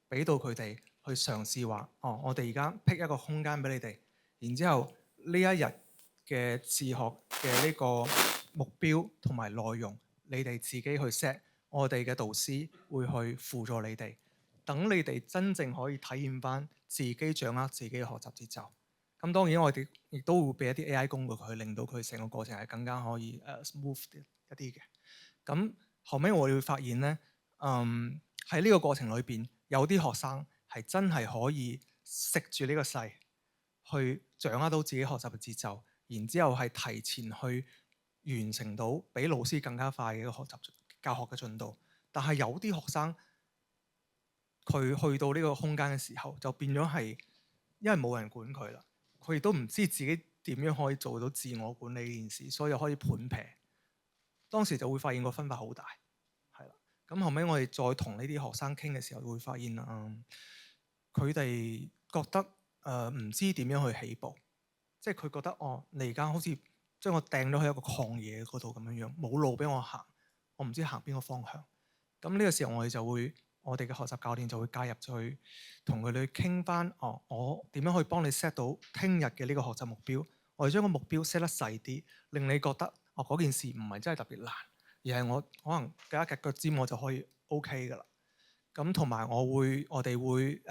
俾到佢哋去嘗試話，我哋而家闢一個空間俾你哋，然之後呢一日嘅自學嘅呢個目標同埋內容，你哋自己去 set，我哋嘅導師會去輔助你哋，等你哋真正可以體驗翻自己掌握自己嘅學習節奏。咁當然我哋亦都會俾一啲 AI 工具佢，令到佢成個過程係更加可以smooth 一啲嘅。咁後尾我哋會發現咧，喺呢個過程裏邊，有啲學生係真係可以食住呢個勢，去掌握到自己學習嘅節奏，然之後係提前去完成到比老師更加快嘅一個教學嘅進度。但係有啲學生佢去到呢個空間嘅時候，就變咗係因為冇人管佢啦。佢亦都唔知自己點樣可以做到自我管理呢件事，所以可以盤平。當時就會發現個分化好大，係啦。咁後尾我哋再同呢啲學生傾嘅時候，會發現佢哋覺得唔知點樣去起步，即係佢覺得你而家好似將我掟咗去一個曠野嗰度咁樣樣，冇路俾我行，我唔知行邊個方向。咁呢個時候我哋嘅學習教練就會介入，去同佢哋傾翻，我點樣可以幫你 set 到聽日嘅呢個學習目標？我哋將個目標 set 得細啲，令你覺得嗰件事唔係真係特別難，而係我可能夾一夾腳尖我就可以 OK 㗎啦。咁同埋我哋會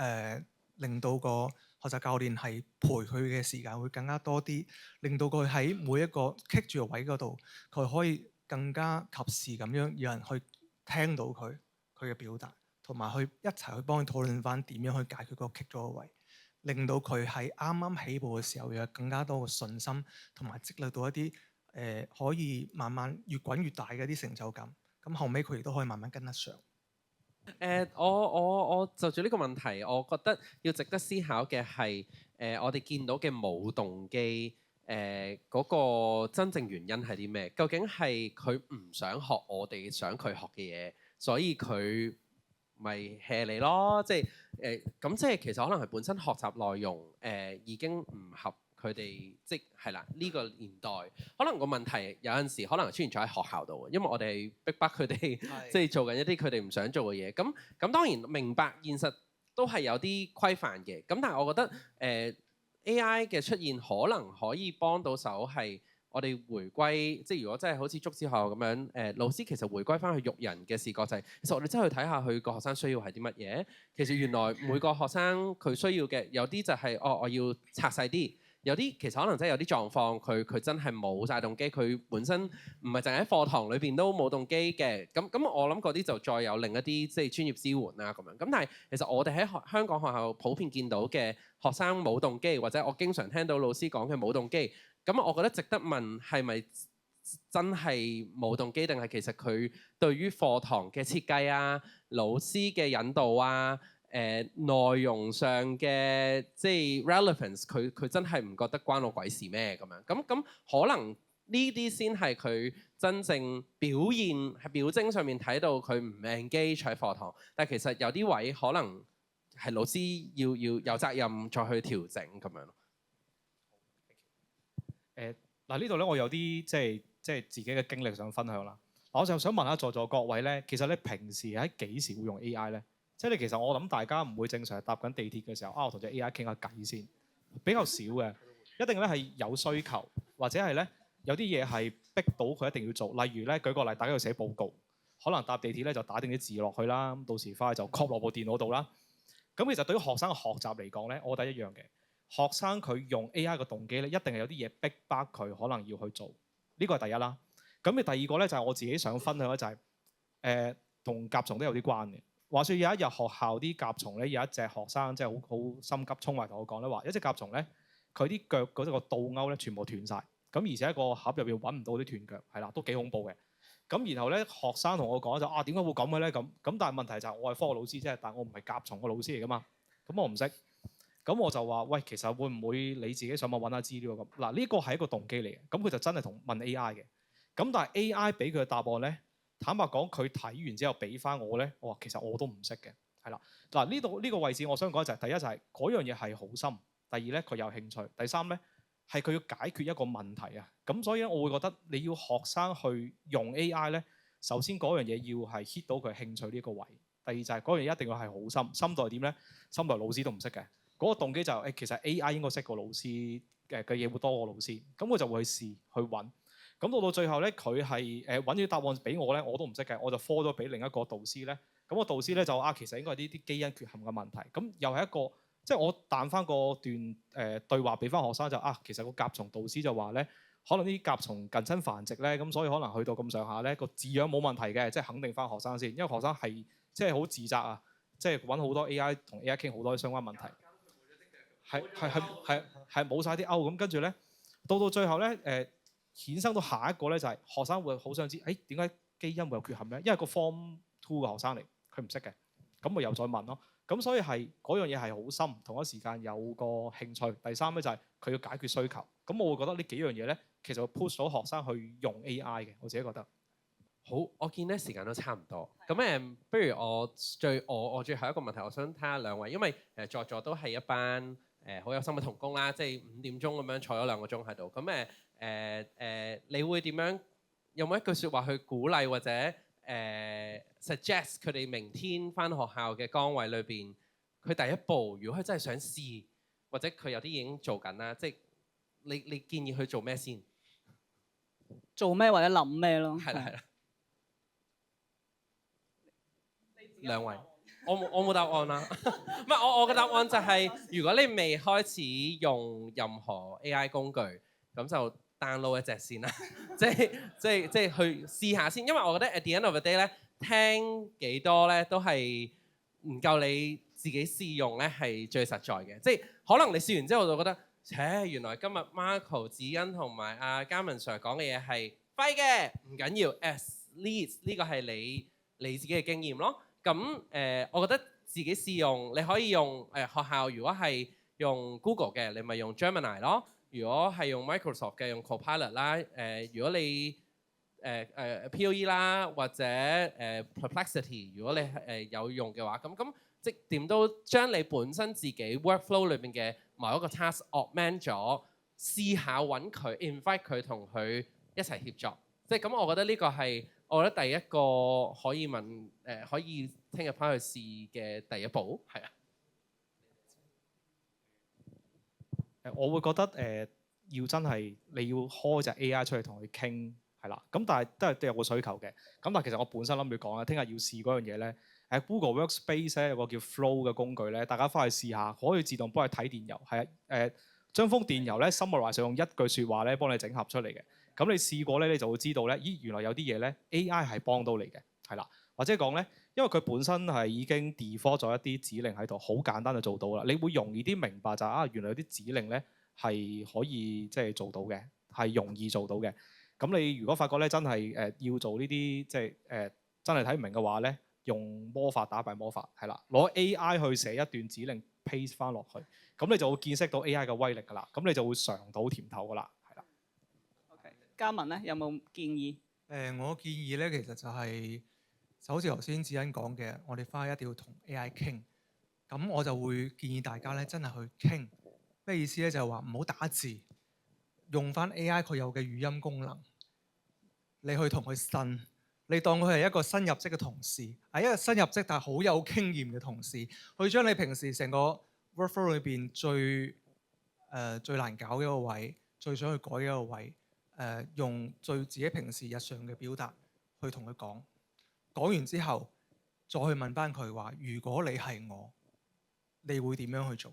令到個學習教練係陪佢嘅時間會更加多啲，令到佢喺每一個棘住個位嗰度，佢可以更加及時咁樣有人去聽到佢嘅表達。同埋去一齊去幫佢討論翻點樣去解決嗰個棘咗個位，令到佢喺啱啱起步嘅時候有更加多嘅信心，同埋積累到一啲可以慢慢越滾越大嘅一啲成就感。咁後尾佢亦都可以慢慢跟得上。我就住呢個問題，我覺得要值得思考嘅係我哋見到嘅冇動機嗰個真正原因係啲咩？究竟係佢唔想學我哋想佢學嘅嘢，所以佢咪 hea 你咯，即係咁，即係其實可能係本身學習內容已經唔合佢哋，即係啦呢個年代，可能個問題有陣時可能出現咗喺學校度，因為我哋逼迫佢哋即係做緊一啲佢哋唔想做嘅嘢。咁當然明白現實都係有啲規範嘅，咁但係我覺得AI 嘅出現可能可以幫到手係。我哋回歸，即係如果真係好似竹子學校咁樣，老師其實回歸翻去育人嘅視覺就係，其實我哋真係去睇下佢個學生需要係啲乜嘢。其實原來每個學生佢需要嘅有啲就係，我要拆細啲；有啲其實可能真係有啲狀況，佢真係冇晒動機，佢本身唔係淨喺課堂裏邊都冇動機嘅。咁我諗嗰啲就再有另一啲即係專業支援啦咁樣。咁但係其實我哋喺香港學校普遍見到嘅學生冇動機，或者我經常聽到老師講嘅冇動機。咁我覺得值得問係咪真係冇動機，定係其實佢對於課堂嘅設計啊、老師嘅引導啊、內容上嘅即係 relevance，佢真係唔覺得關我鬼事咩咁樣？咁可能呢啲先係佢真正表現喺表徵上面睇到佢唔 engage 喺課堂，但係其實有啲位可能係老師要有責任再去調整咁樣。嗱呢度咧，我有啲即係自己嘅經歷想分享啦。我就想問下在座各位咧，其實你平時喺幾時會用 AI 咧？即係你其實我諗大家唔會正常搭緊地鐵嘅時候，我同隻 AI 傾下偈先，比較少嘅。一定咧係有需求，或者係咧有啲嘢係逼到佢一定要做。例如咧，舉個例，大家要寫報告，可能搭地鐵咧就打定啲字落去啦，到時翻去就 copy 落部電腦度啦。咁其實對於學生嘅學習嚟講咧，我覺得一樣嘅。學生佢用 AI 嘅動機咧，一定係有啲嘢逼迫佢可能要去做，呢個係第一啦。咁嘅第二個咧就係我自己想分享咧，就係同甲蟲都有啲關嘅。話說有一日學校啲甲蟲咧，有一隻學生即係好心急衝埋同我講咧，話一隻甲蟲咧，佢啲腳嗰個倒鈎咧全部斷晒，咁而且喺個盒入邊揾唔到啲斷腳，係啦，都幾恐怖嘅。咁然後咧學生同我講就點解會咁嘅咧？咁但係問題就係我係科學老師啫，但係我唔係甲蟲嘅老師嚟噶嘛，咁我唔識。咁我就話：喂，其實會唔會你自己上網揾下資料咁？嗱，呢個係一個動機嚟嘅。咁佢就真係問 AI 嘅。咁但係 AI 俾佢嘅答案咧，坦白講，佢睇完之後俾翻我咧，我話其實我都唔識嘅，係啦。嗱，呢個位置我想講就係第一就係嗰樣嘢係好深，第二咧佢有興趣，第三咧係佢要解決一個問題啊。咁所以咧，我會覺得你要學生去用 AI 咧，首先嗰樣嘢要係 hit 到佢興趣呢個位。第二就係嗰樣嘢一定要係好深，深度係點咧？深度係老師都唔識嘅。嗰個動機就係其實 AI 應該識過老師嘅嘢會多過老師，咁我就會去試去揾。咁到最後咧，佢係揾咗答案俾我咧，我都唔識嘅，我就 call 咗俾另一個導師咧。咁個導師咧就其實應該係呢啲基因缺陷嘅問題。咁又係一個即係我彈翻個段對話俾翻學生就其實個甲蟲導師就話咧，可能啲甲蟲近親繁殖咧，咁所以可能去到咁上下咧個飼養冇問題嘅，即係肯定翻學生先，因為學生係即係好自責啊，即係揾好多 AI 同 AI 傾好多相關問題。係冇晒啲勾咁，跟住咧到最後咧衍生到下一個咧就係學生會好想知點解基因會有缺陷咧？因為個 Form 2嘅學生嚟，佢唔識嘅，咁咪又再問咯。咁所以係嗰樣嘢係好深，同一時間有個興趣。第三咧就係佢要解決需求。咁我會覺得呢幾樣嘢咧，其實會 push 到學生去用 AI 嘅。我自己覺得。好，我見咧時間都差唔多。咁不如我最後一個問題，我想睇下兩位，因為在座都係一班好有心嘅同工啦，即係5點鐘咁樣坐咗2個鐘喺度。咁你會點樣？有冇一句説話去鼓勵或者suggest 佢哋明天返學校嘅崗位裏邊，佢第一步如果佢真係想試，或者佢有啲已經做緊啦，即係你建議佢做咩先？做咩或者諗咩咯？係啦。兩位，我冇答案啦。唔係我嘅答案就係、如果你未開始用任何 AI 工具，咁就 download 一隻先啦。即係去試下先，因為我覺得 at the end of the day 咧，聽幾多咧都係唔夠你自己試用咧係最實在嘅。即係可能你試完之後就覺得，原來今日 Marco、子欣同埋阿嘉文 Sir 講嘅嘢係廢嘅，唔緊要 ，at least 呢個係你自己嘅經驗咯。咁我覺得自己試用，你可以用學校，如果係用 Google 嘅，你咪用 Gemini 咯；如果係用 Microsoft 嘅，用 Copilot 啦。如果你POE 啦，或者Perplexity，如果你有用嘅話，咁即點都將你本身自己 workflow 裏邊嘅某一個 task augment 咗，試下揾佢 invite 佢同佢一齊協作。即係咁，我覺得呢個係。我覺得第一個可以可以聽日翻去試嘅第一步係啊。我會覺得要真係你要開隻 AI 出嚟同佢傾係啦。咁但係都有個需求嘅。咁但係其實我本身諗住講啦，聽日要試嗰樣嘢咧，Google Workspace 咧有個叫 Flow 嘅工具咧，大家翻去試下，可以自動幫你睇電郵，係將封電郵咧 summarize 用一句説話咧幫你整合出嚟嘅。咁你試過咧，你就會知道咧，原來有啲嘢咧 AI 係幫到你嘅，係啦。或者講咧，因為佢本身係已經 default 咗一啲指令喺度，好簡單就做到啦。你會容易啲明白就係原來有啲指令咧係可以即係做到嘅，係容易做到嘅。咁你如果發覺咧真係要做呢啲即係真係睇唔明嘅話咧，用魔法打敗魔法係啦，攞 AI 去寫一段指令 paste 翻落去，咁你就會見識到 AI 嘅威力㗎啦。咁你就會嘗到甜頭㗎啦。嘉文咧有冇建議？我建議咧，其實就好似頭先子欣講嘅，我哋翻去一定要同 AI 傾。咁我就會建議大家咧，真係去傾。咩意思咧？就係話唔好打字，用翻 AI 佢有嘅語音功能，你去同佢呻，你當佢係一個新入職嘅同事，係一個新入職但係好有經驗嘅同事，去將你平時成個 workflow 裏邊最難搞嘅一個位，最想去改嘅一個位。用最自己平時日常嘅表達去同佢講，講完之後再去問翻佢話：如果你係我，你會點樣去做？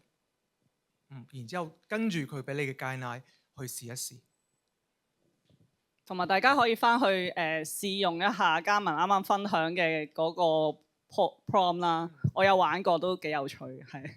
然之後跟住佢俾你嘅 guideline去試一試。同埋大家可以翻去試用一下嘉文啱啱分享嘅嗰個 prompt 啦，我有玩過都幾有趣，係。